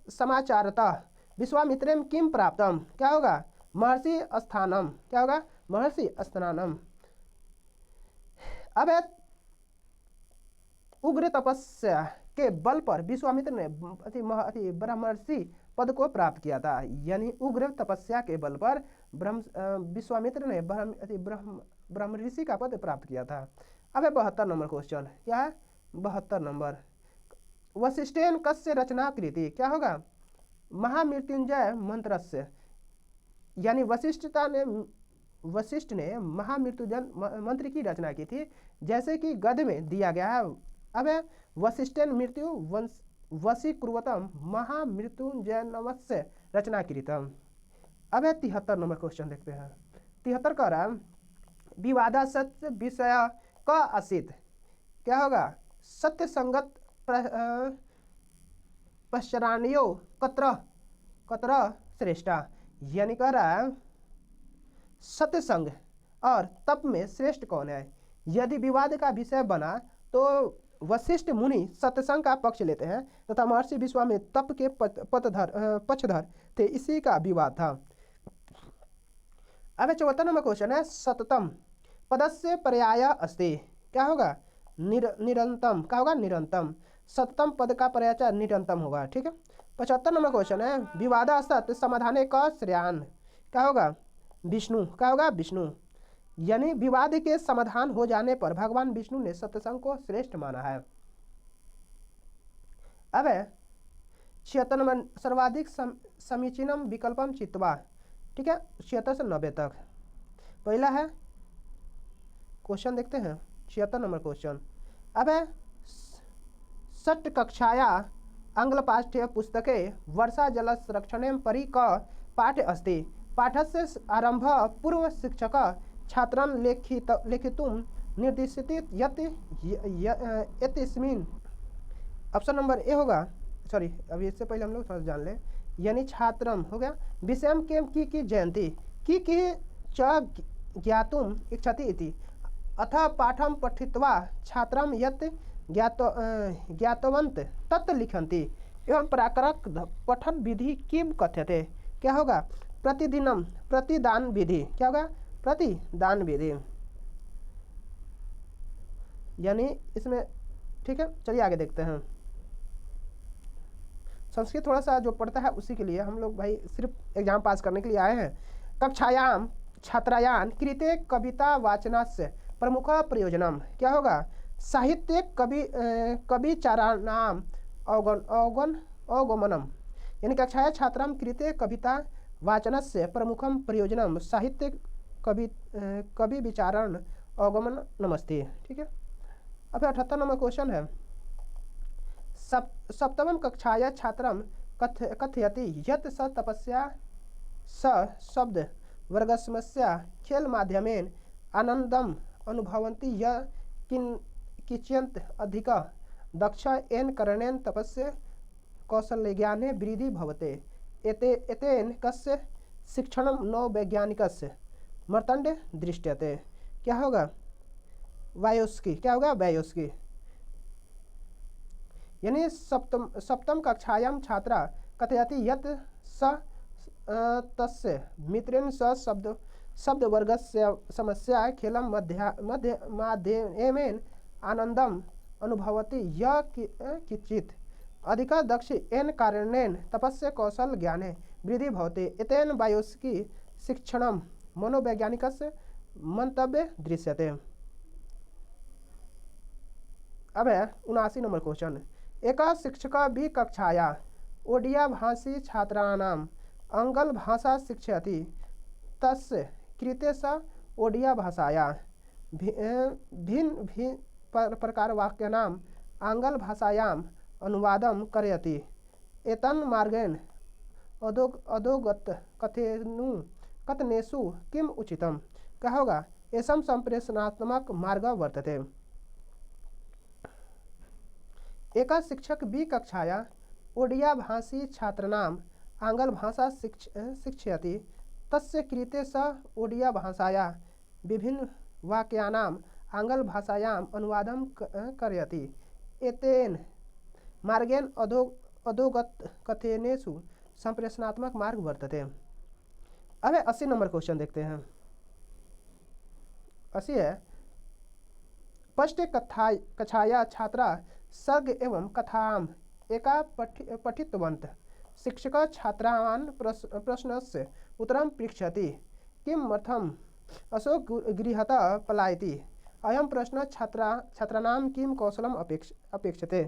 Speaker 1: समाचारता विश्वामित्र किम प्राप्तम। क्या होगा? महर्षि स्थानम। क्या होगा? महर्षि स्थानम। अब उग्र तपस्या के बल पर विश्वामित्र ने ब्रह्मर्षि पद को प्राप्त किया था। यानी उग्र तपस्या के बल पर विश्वामित्र ने ब्रह्म ऋषि का पद प्राप्त किया था। अब 72 नंबर क्वेश्चन। क्या है? 72 नंबर वशिष्ठेन कस्य रचना कृति। क्या होगा? महामृत्युंजय मंत्रस्य। यानी वशिष्ठ ने महामृत्युंजय मंत्र की रचना की थी, जैसे कि गद्य में दिया गया है। अब वशिष्ठेन मृत्यु वशीकृतम महामृत्युंजयनमस्य रचना कृतम। अब 73 नंबर क्वेश्चन देखते हैं। 73 का रहा विवादास्पद विषय क असित। क्या होगा? सत्य संगत पश्चराणियो कत्र श्रेष्ठा। यानी कह रहा है सत्संग और तप में श्रेष्ठ कौन है। यदि विवाद का विषय बना तो वशिष्ठ मुनि सत्संग का पक्ष लेते हैं तथा महर्षि विश्वामित्र तप के पक्षधर थे, इसी का विवाद था। अब 74 नंबर क्वेश्चन है सततम पदस्य पर्याय अस्ति, क्या होगा निरंतम, क्या होगा निरंतम, सततम पद का पर्याय निरंतम होगा, ठीक है। 75 नंबर क्वेश्चन है विवादास्पद समाधाने का श्रेयान, क्या होगा विष्णु, क्या होगा विष्णु, यानी विवाद के समाधान हो जाने पर भगवान विष्णु ने सत्संग को श्रेष्ठ माना है। अब 76 नंबर सर्वाधिक समीचीनम विकल्पम चित्वा, ठीक है 76 से 90 तक। पहला है क्वेश्चन देखते हैं 76 नंबर क्वेश्चन। अब षष्ठ कक्षाया आंग्ल पाठ्य पुस्तके वर्षा जल संरक्षणे परि क पाठ अस्ति, पाठस्य आरंभ पूर्व शिक्षक छात्रान् लेखितुं निर्देशित यस्मिन्, ऑप्शन नंबर ए होगा, सॉरी अभी इससे पहले हम लोग थोड़ा जान लें, यानी छात्रम हो गया विषयम के की जयंती की च ज्ञातुम इच्छति इति, अथ पाठम पठित्वा छात्रम यत् ज्ञातवन्त तत् लिखन्ति, एवं प्राकृत पठन विधि किम कथ्यते, क्या होगा प्रतिदिनम प्रतिदान विधि, क्या होगा प्रतिदान विधि, यानी इसमें, ठीक है। चलिए आगे देखते हैं। संस्कृत थोड़ा सा जो पढ़ता है उसी के लिए हम लोग भाई सिर्फ एग्जाम पास करने के लिए आए हैं। कक्षायाम छात्रायान कृते कविता वाचनस्य प्रमुख प्रयोजनम, क्या होगा साहित्य कविचाराणाम अवगमनम, यानी कक्षाया छात्रां कृते कविता वाचनस्य प्रमुखम प्रयोजनम साहित्य कवि विचारण अवगमन नमस्ते, ठीक है। अब 78 नंबर क्वेश्चन है सप्तमम कक्षाया छात्रम कथयति यत् स तपस्या स शब्द वर्गसमस्या खेल माध्यमेन आनंदम अनुभवन्ति य किंचित अधिक दक्ष एन करणेन तपस्य कौशल्यज्ञाने वृद्धि भवते, एतेन कस्य शिक्षणम नव वैज्ञानिकस्य मर्तंड दृष्टते, क्या होगा वायोस्की, क्या होगा वायोस्की, यानी सप्तम कक्षायां छात्रा कथयति यत् स तस्य मित्रेण स शब्द वर्गस्य समस्या खेलम माध्यमेन आनंदम अनुभवति य किंचित अधिक दक्ष एन कारणेन तपस्य कौशल ज्ञाने वृद्धि भवते, एतेन वायोस्की शिक्षणम मनोवैज्ञानिकस्य मंतव्य दृश्यते। अब है 79 नंबर क्वेश्चन। एक शिक्षक भी कक्षाया ओडिया भाषी छात्राणाम आंग्ल भाषा शिक्षयति, तस्य कृते स ओडिया भाषाया भिन्न प्रकार वाक्यानाम आंग्ल भाषायाम अनुवादम करयति, एतन् मार्गेण अधोगत कथनेषु किम उचितम, क्या होगा एसम संप्रेषणात्मक मार्ग वर्तते। एक शिक्षक बी कक्षाया ओडिया भाषी छात्राणाम आंग्ल भाषा शिक्षयति, तस्य कृते स ओडिया भाषाया विभिन्न वाक्यानाम आंग्ल भाषायाम अनुवादम करयति, एतेन मार्गेण अधोगत कथनेषु संप्रेषणात्मक मार्ग वर्तते। अब 80 नंबर क्वेश्चन देखते हैं। 80 है पष्ट कक्षाया छात्रा सर्ग एवं कथाम एका पठितवन्त, शिक्षक छात्रान् प्रश्नस्य उत्तरं पृच्छति, किमर्थम् असौ गृहतः पलायति, अयं प्रश्न छात्राणां किं कौशलम अपेक्षते,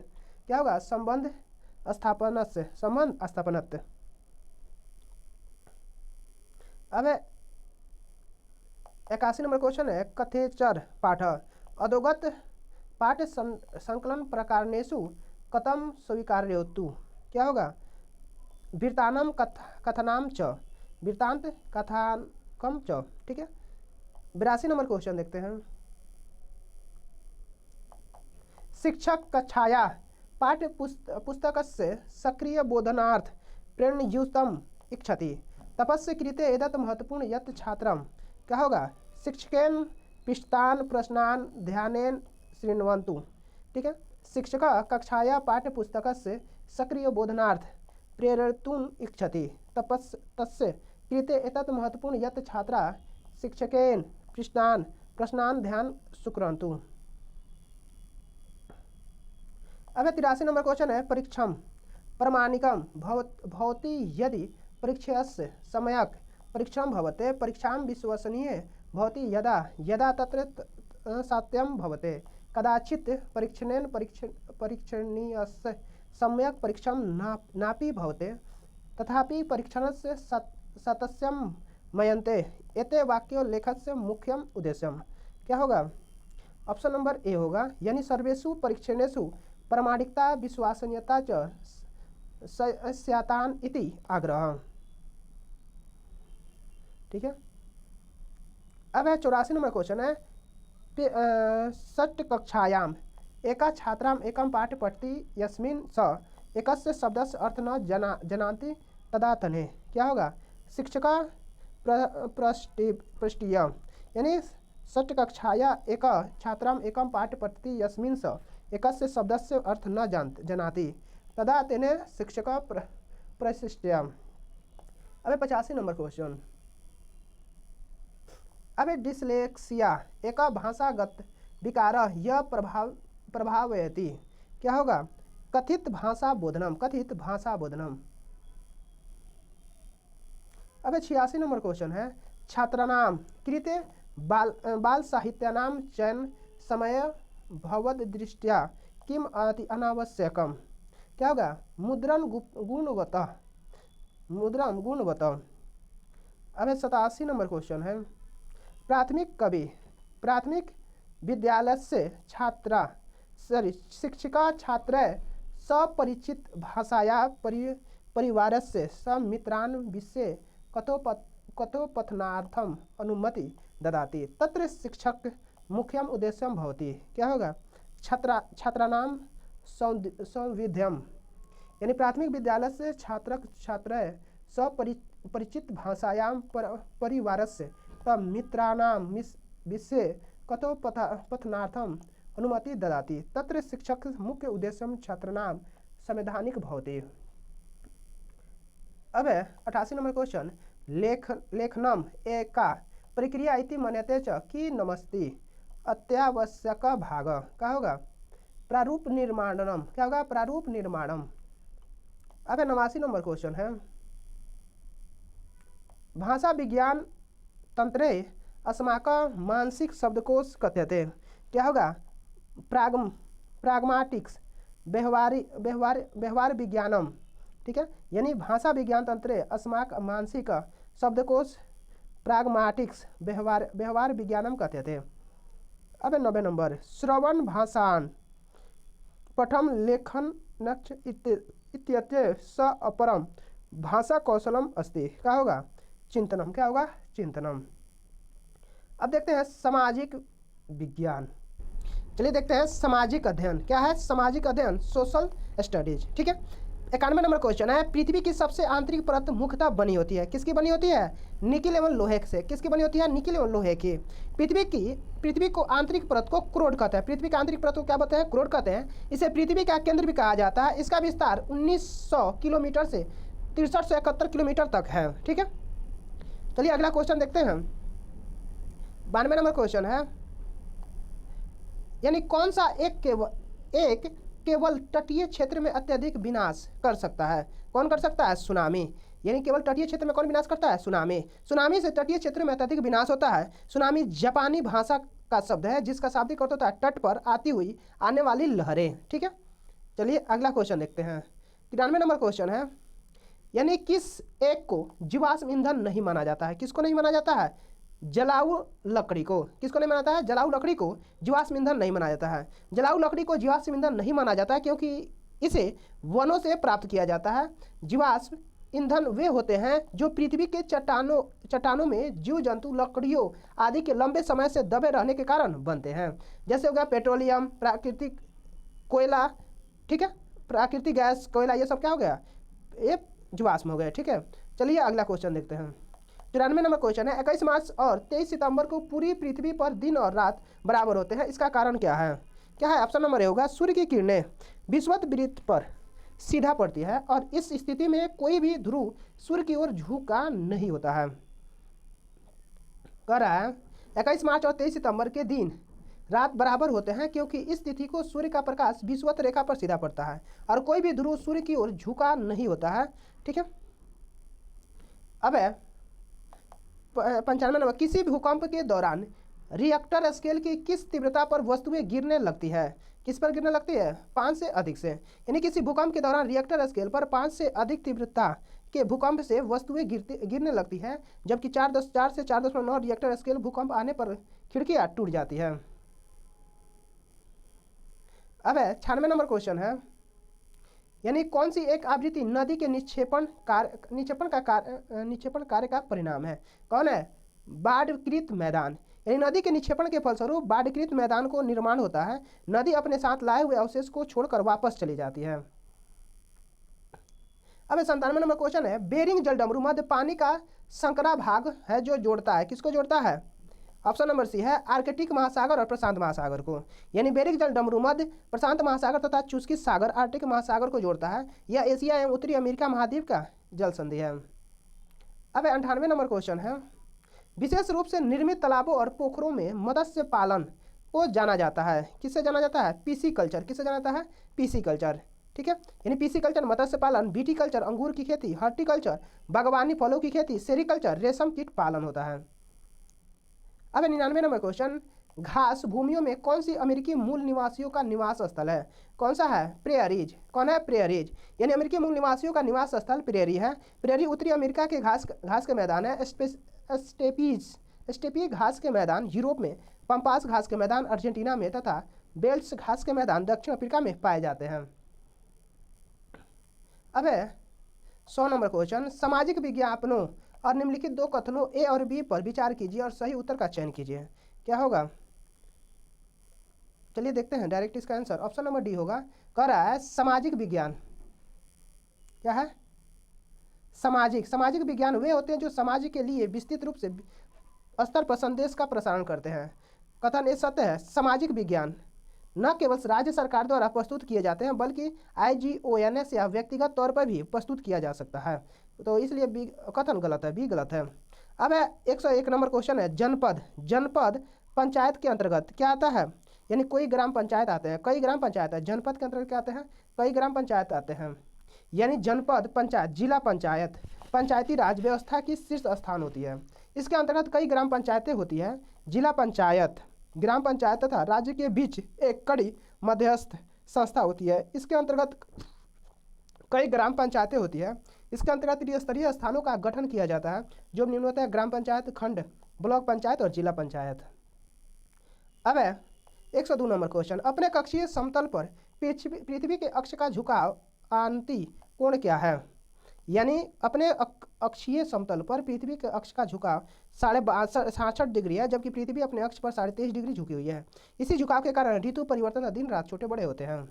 Speaker 1: क्या होगा संबंध स्थापनत्। अब 81 नंबर क्वेश्चन है कथेचर पाठ अधोगत पाठ संकलन प्रकारेषु कथम स्वीकार्योतु, क्या होगा वृत्तानम कथनाम च वृत्तांत कथाकम च, ठीक है। 82 नंबर क्वेश्चन देखते हैं। शिक्षक कक्षाया पाठ्य पुस्तकस्य सक्रिय बोधनार्थ प्रेरणयुक्तम इच्छति, तपस्य क्रियते एतत् महत्वपूर्ण यत् छात्रम, क्या होगा, शिक्षकेन पृष्ठान प्रश्नान ध्यानेन शृण्वन्तु। ठीक है, शिक्षक कक्षाया पाठ्यपुस्तकस्य सक्रिय बोधनार्थ प्रेरयितुम् इच्छति, तस्य क्रियते एतत् महत्वपूर्ण यत् छात्रा शिक्षकेन पृष्ठान प्रश्नान ध्यान सुकुर्वन्तु। अब 83 नंबर क्वेश्चन है, परीक्षम प्रमाणिकम भवति यदि परीक्षस्य समयक परीक्षण भवते परीक्षां विश्वसनीय भवति यदा यदा तत्र सत्यं भवते कदाचित् परीक्षणेन परीक्षणीयस्य सम्यक् परीक्षण नापि भवते तथापि परीक्षणस्य सत्यं मयन्ते। एते वाक्यो लेखस्य मुख्यम उद्देश्यम, क्या होगा, ऑप्शन नंबर ए होगा, यानी सर्वेषु परीक्षणेषु प्रामाणिकता विश्वसनीयता च स्यातान इति आग्रह। ठीक है, अब है 84 नंबर क्वेश्चन है, षष्ठ कक्षायाम एका छात्राम एकम पाठ पठति यस्मिन् स एकस्य शब्दस्य अर्थ न जानाति तदा तने, क्या होगा, शिक्षका पृष्ठीय, यानी षष्ठ कक्षाया एक छात्राम एकम पाठ पठति यस्मिन् स एकस्य शब्दस्य अर्थ न जानाति तदा तेने शिक्षक प्रशिष्य। अब 85 नंबर क्वेश्चन, अब डिस्लेक्सिया एक भाषागत विकार यह प्रभावयति, क्या होगा, कथित भाषा बोधनम, कथित भाषा बोधनम। अब 86 नंबर क्वेश्चन है, छात्राणाम कृते बाल साहित्यानां चयन समय भवद दृष्टिया किम अति अनावश्यकम, क्या होगा, मुद्रण गुणवत्ता, मुद्रण गुणवत्ता। अब 87 नंबर क्वेश्चन है, प्राथमिक विद्यालय से छात्रा शिक्षिका छात्र सपरिचित भाषाया परिवार से समित्रान विषय कथोपकथनार्थम अनुमति ददाति तत्र शिक्षक मुख्यम उद्देश्यम भवति, क्या होगा, छात्राणां सौविध्यम, यानी प्राथमिक विद्यालय से छात्र सपरिचित भाषायां परिवार से मित्राणां विषये कथोपकथनार्थम अनुमति ददाति तत्र शिक्षक मुख्य उद्देश्यम छात्राणां संवैधानिक भवति। अब 88 नंबर क्वेश्चन, लेखनम एका प्रक्रिया इति मन्यते च कि नमस्ति अत्यावश्यक भाग, क्या होगा, प्रारूप निर्माणम, क्या होगा, प्रारूप निर्माणम। अब 89 नंबर क्वेश्चन है, भाषा विज्ञान तंत्रे अस्माकं मानसिक शब्दकोश कथ्यते, क्या होगा, प्राग्माटिक्स व्यवहार विज्ञानम। ठीक है, यानी भाषा विज्ञान तंत्रे अस्माकं मानसिक शब्दकोश प्राग्माटिक्स व्यवहार विज्ञानम कथ्यते। अब 90 नंबर, श्रवण भाषान पठम लेखन इत्यत्र स अपरम भाषा कौशलम अस्ति, क्या होगा, चिंतनम, क्या होगा, चिंतनम। अब देखते हैं सामाजिक विज्ञान, चलिए देखते हैं सामाजिक अध्ययन, क्या है, सामाजिक अध्ययन सोशल स्टडीज। ठीक है, 91 नंबर क्वेश्चन है, पृथ्वी की सबसे आंतरिक परत मुख्यतः बनी होती है, किसकी बनी होती है, निकिल एवं लोहे से, किसकी बनी होती है, निकिल एवं लोहे की। पृथ्वी को आंतरिक परत को क्रोड कहते हैं, पृथ्वी की आंतरिक परत को क्या बोलते हैं, क्रोड कहते हैं। इसे पृथ्वी का केंद्र भी कहा जाता है। इसका विस्तार 1900 किलोमीटर से 6371 किलोमीटर तक है। ठीक है, चलिए अगला क्वेश्चन देखते हैं। 92 नंबर क्वेश्चन है, यानी कौन सा एक केवल तटीय क्षेत्र में अत्यधिक विनाश कर सकता है, कौन कर सकता है, सुनामी। यानी केवल तटीय क्षेत्र में कौन विनाश करता है, सुनामी। सुनामी से तटीय क्षेत्र में अत्यधिक विनाश होता है। सुनामी जापानी भाषा का शब्द है जिसका शाब्दिक अर्थ होता है तट पर आती हुई आने वाली लहरें। ठीक है, चलिए अगला क्वेश्चन देखते हैं। 93 नंबर क्वेश्चन है, यानी किस एक को जीवाश्म ईंधन नहीं माना जाता है, किसको नहीं माना जाता है, जलाऊ लकड़ी को। किसको नहीं माना जाता है, जलाऊ लकड़ी को जीवाश्म ईंधन नहीं माना जाता है। जलाऊ लकड़ी को जीवाश्म ईंधन नहीं माना जाता है क्योंकि इसे वनों से प्राप्त किया जाता है। जीवाश्म ईंधन वे होते हैं जो पृथ्वी के चट्टानों में जीव जंतु लकड़ियों आदि के लंबे समय से दबे रहने के कारण बनते हैं। जैसे हो गया पेट्रोलियम, प्राकृतिक कोयला, ठीक है, प्राकृतिक गैस, कोयला, ये सब क्या हो गया, ये जीवाश्म हो गए। ठीक है, चलिए अगला क्वेश्चन देखते हैं। 93 नंबर क्वेश्चन है, 21 मार्च और 23 सितंबर को पूरी पृथ्वी पर दिन और रात बराबर होते हैं, इसका कारण क्या है? क्या है? ऑप्शन नंबर ए होगा, सूर्य की किरणें विषुवत वृत्त पर सीधा पड़ती है और इस स्थिति में कोई भी ध्रुव सूर्य की ओर झुका नहीं होता है। कह रहा है 21 मार्च और 23 सितंबर के दिन रात बराबर होते हैं क्योंकि इस तिथि को सूर्य का प्रकाश विषुवत रेखा पर सीधा पड़ता है और कोई भी ध्रुव सूर्य की ओर झुका नहीं होता है। ठीक है। अब है 95 नंबर, किसी भूकंप के दौरान रिएक्टर स्केल की किस तीव्रता पर वस्तुएं गिरने लगती है? किस पर गिरने लगती है? 5 से अधिक से। यानी किसी भूकंप के दौरान रिएक्टर स्केल पर 5 से अधिक तीव्रता के भूकंप से वस्तुएं गिरने लगती है, जबकि 4 से 4.9 रिएक्टर स्केल भूकंप आने पर खिड़कियां टूट जाती है। अब है 96 नंबर क्वेश्चन है, यानी कौन सी एक आवृत्ति नदी के निक्षेपण कार्य का परिणाम है? कौन है? बाढ़कृत मैदान। यानी नदी के निक्षेपण के फलस्वरूप बाढ़कृत मैदान को निर्माण होता है। नदी अपने साथ लाए हुए अवशेष को छोड़कर वापस चली जाती है। अब 97 नंबर क्वेश्चन है, बेरिंग जलडमरू मध्य पानी का संकरा भाग है जो जोड़ता है, किसको जोड़ता है? ऑप्शन नंबर सी है, आर्कटिक महासागर और प्रशांत महासागर को। यानी बेरिंग जलडमरू मध्य प्रशांत महासागर तथा चुस्की सागर आर्कटिक महासागर को जोड़ता है। यह एशिया एवं उत्तरी अमेरिका महाद्वीप का जल संधि है। अब 98 नंबर क्वेश्चन है, विशेष रूप से निर्मित तालाबों और पोखरों में मत्स्य पालन को जाना जाता है, किससे जाना जाता है? PC culture. किससे जाना जाता है? PC culture. ठीक है। यानी पीसी कल्चर मत्स्य पालन, बीटी कल्चर अंगूर की खेती, हॉर्टिकल्चर बागवानी फलों की खेती, सेरिकल्चर रेशम कीट पालन होता है। अब 99 नंबर क्वेश्चन, घास भूमियों में कौन सी अमेरिकी मूल निवासियों का निवास स्थल है? कौन सा है? प्रेयरीज। कौन है? प्रेयरीज। यानी अमेरिकी मूल निवासियों का निवास स्थल प्रेयरी है। प्रेयरी उत्तरी अमेरिका के घास के मैदान है। स्टेपी घास के मैदान यूरोप में, पंपास घास के मैदान अर्जेंटीना में तथा बेल्ट्स घास के मैदान दक्षिण अफ्रीका में पाए जाते हैं। अब है 100 नंबर क्वेश्चन, सामाजिक विज्ञापनों और निम्नलिखित दो कथनों ए और बी पर विचार कीजिए और सही उत्तर का चयन कीजिए। क्या होगा? चलिए देखते हैं डायरेक्ट इसका आंसर। ऑप्शन नंबर डी होगा। कह रहा है सामाजिक विज्ञान। क्या है? सामाजिक विज्ञान वे होते हैं जो समाज के लिए विस्तृत रूप से स्तर पर संदेश का प्रसारण करते हैं। कथन ए सत्य है, सामाजिक विज्ञान न केवल राज्य सरकार द्वारा प्रस्तुत किए जाते हैं बल्कि IGONS या व्यक्तिगत तौर पर भी प्रस्तुत किया जा सकता है, तो इसलिए बी कथन गलत है, बी गलत है। अब है 101 नंबर क्वेश्चन है, जनपद पंचायत के अंतर्गत क्या आता है? यानी कोई ग्राम पंचायत आते हैं, कई ग्राम पंचायत है। जनपद के अंतर्गत क्या आते हैं? कई ग्राम पंचायत आते हैं। यानी जनपद पंचायत, जिला पंचायत पंचायती राज व्यवस्था की शीर्ष स्थान होती है। इसके अंतर्गत कई ग्राम पंचायतें होती हैं। जिला पंचायत ग्राम पंचायत तथा राज्य के बीच एक कड़ी मध्यस्थ संस्था होती है। इसके अंतर्गत कई ग्राम पंचायतें होती है। इसके अंतर्गत त्रिस्तरीय स्थानों का गठन किया जाता है जो निम्नलिखित है: ग्राम पंचायत, खंड, ब्लॉक पंचायत और जिला पंचायत। अब है 102 नंबर क्वेश्चन, अपने कक्षीय समतल पर पृथ्वी के अक्ष का झुकाव आंती कोण क्या है? यानी अपने अक्षीय समतल पर पृथ्वी के अक्ष का झुकाव 66.5 डिग्री है, जबकि पृथ्वी अपने अक्ष पर 23.5 डिग्री झुकी हुई है। इसी झुकाव के कारण ऋतु परिवर्तन दिन रात छोटे बड़े होते हैं।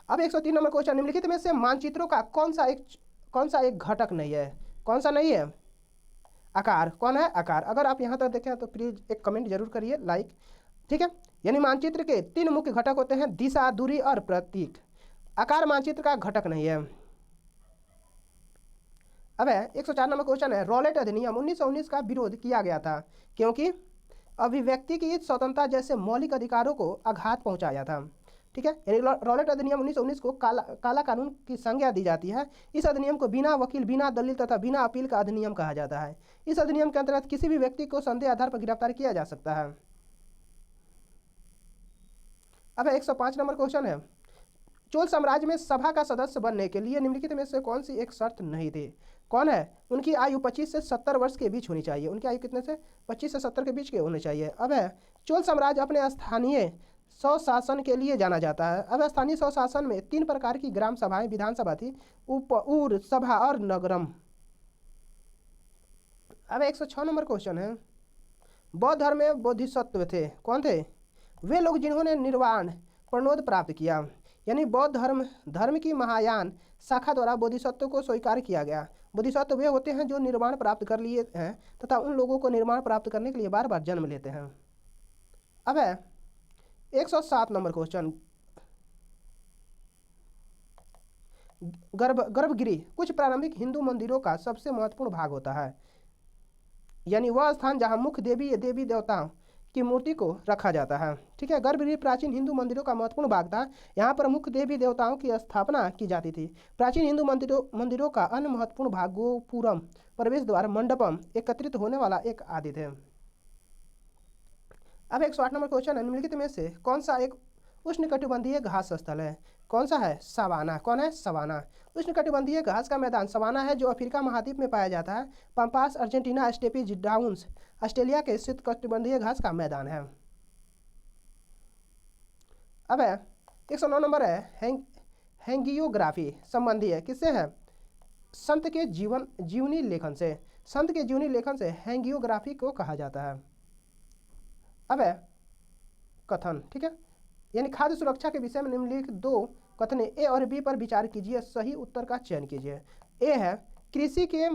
Speaker 1: अब 103 नंबर क्वेश्चन, निम्नलिखित में से मानचित्रों का कौन सा एक घटक नहीं है? कौन सा नहीं है? आकार। कौन है? आकार। अगर आप यहाँ तक देखें तो प्लीज एक कमेंट जरूर करिए, लाइक। ठीक है। यानी मानचित्र के 3 मुख्य घटक होते हैं: दिशा, दूरी और प्रतीक। आकार मानचित्र का घटक नहीं है। अब है 104 नंबर क्वेश्चन है, रॉलेट अधिनियम 1919 का विरोध किया गया था क्योंकि अभिव्यक्ति की स्वतंत्रता जैसे मौलिक अधिकारों को आघात पहुंचाया था। ठीक है। यानी रॉलेट अधिनियम 1919 को काला कानून की संज्ञा दी जाती है। इस अधिनियम को बिना वकील, बिना दलील तथा बिना अपील का अधिनियम कहा जाता है। इस अधिनियम के अंतर्गत किसी भी व्यक्ति को संदेह आधार पर गिरफ्तार किया जा सकता है। अब 105 नंबर क्वेश्चन है, चोल साम्राज्य में सभा का सदस्य बनने के लिए निम्नलिखित में से कौन सी एक शर्त नहीं थी? कौन है? उनकी आयु 25 से 70 वर्ष के बीच होनी चाहिए। उनकी आयु कितने से? 25 से 70 के बीच के होने चाहिए। अब है चोल साम्राज्य अपने स्थानीय स्वशासन के लिए जाना जाता है। अब स्थानीय स्वशासन में 3 प्रकार की ग्राम सभाएं विधानसभा थी: ऊर सभा और नगरम। अब 106 नंबर क्वेश्चन है, बौद्ध धर्म में बोधिसत्व थे। कौन थे? वे लोग जिन्होंने निर्वाण प्रणोद प्राप्त किया। यानी बौद्ध धर्म की महायान शाखा द्वारा बोधिसत्व को स्वीकार किया गया। बोधिसत्व वे होते हैं जो निर्वाण प्राप्त कर लिए हैं तथा उन लोगों को निर्वाण प्राप्त करने के लिए बार बार जन्म लेते हैं। अब है 107 नंबर क्वेश्चन, गर्भगृह कुछ प्रारंभिक हिंदू मंदिरों का सबसे महत्वपूर्ण भाग होता है, यानी वह स्थान जहां मुख्य देवी देवताओं की मूर्ति को रखा जाता है। ठीक है, गर्भगृह प्राचीन हिंदू मंदिरों का महत्वपूर्ण भाग था। यहाँ पर मुख्य देवी देवताओं की स्थापना की जाती थी। प्राचीन हिंदू मंदिरों का अन्य महत्वपूर्ण भाग गोपुरम, प्रवेश द्वार, मंडपम, एकत्रित होने वाला एक आदि थे। अब 108 नंबर क्वेश्चन है, निम्नलिखित में से कौन सा एक उष्णकटिबंधीय घास स्थल है? कौन सा है? सवाना। कौन है? सवाना। उष्णकटिबंधीय घास का मैदान सवाना है जो अफ्रीका महाद्वीप में पाया जाता है। Pampas Argentina, steppes downs Australia के शीतकटिबंधीय घास का मैदान है। अब है 109 नंबर है, हैंगियोग्राफी संबंधी है, किससे है? संत के जीवनी लेखन से। संत के जीवनी लेखन से हैंगियोग्राफी को कहा जाता है। अब है कथन, ठीक है, यानी खाद्य सुरक्षा के विषय में निम्नलिखित दो कथन ए और बी पर विचार कीजिए, सही उत्तर का चयन कीजिए। ए है कृषि के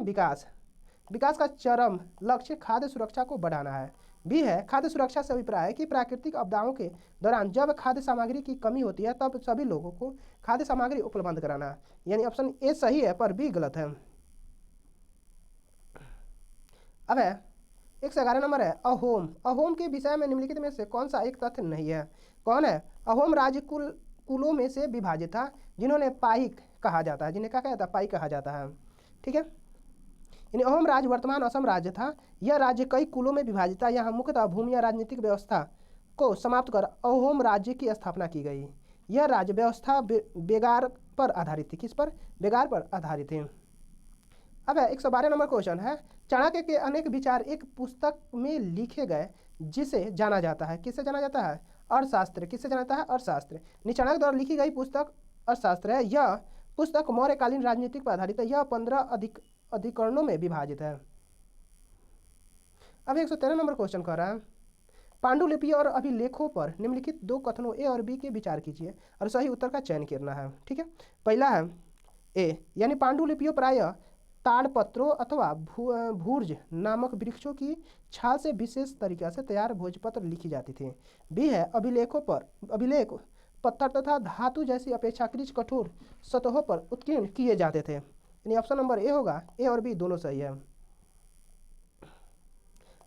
Speaker 1: विकास का चरम लक्ष्य खाद्य सुरक्षा को बढ़ाना है। बी है खाद्य सुरक्षा से अभिप्राय है कि प्राकृतिक आपदाओं के दौरान जब खाद्य सामग्री की कमी होती है तब सभी लोगों को खाद्य सामग्री उपलब्ध कराना, यानी ऑप्शन ए सही है पर बी गलत है। अब है 111 नंबर है, अहोम के विषय में निम्नलिखित में से कौन सा एक तथ्य नहीं है? कौन है? अहोम राज्य कुलों में से विभाजित था जिन्होंने पाइक कहा जाता है, जिन्हें क्या कहता है? पाइक कहा जाता है। ठीक है, यानी अहोम राज्य वर्तमान असम राज्य था। यह राज्य कई कुलों में विभाजित था। यहाँ मुख्यतः भूमि या राजनीतिक व्यवस्था को समाप्त कर अहोम राज्य की स्थापना की गई। यह राज्य व्यवस्था बेगार पर आधारित थी। किस पर? बेगार पर आधारित थी। अब है 112 नंबर क्वेश्चन है, चाणक्य के अनेक विचार एक पुस्तक में लिखे गए जिसे जाना जाता है, किससे जाना जाता है? अर्थशास्त्र। किससे जाना जाता है? अर्थशास्त्र। चाणक्य द्वारा लिखी गई पुस्तक अर्थशास्त्र है। यह पुस्तक मौर्यकालीन राजनीतिक पर आधारित है। यह 15 अधिकरणों में विभाजित है। अब 113 नंबर क्वेश्चन कर रहा है, पांडुलिपि और अभिलेखों पर निम्नलिखित दो कथनों ए और बी के विचार कीजिए और सही उत्तर का चयन करना है। ठीक है, पहला है ए, यानी पांडुलिपियों प्रायः ताड़पत्रों अथवा भूर्ज नामक वृक्षों की छाल से विशेष तरीके से तैयार भोजपत्र लिखी जाती थी। बी है अभिलेख पत्थर तथा धातु जैसी अपेक्षाकृत कठोर सतहों पर उत्कीर्ण किए जाते थे, यानी ऑप्शन नंबर ए होगा। ए और बी दोनों सही है।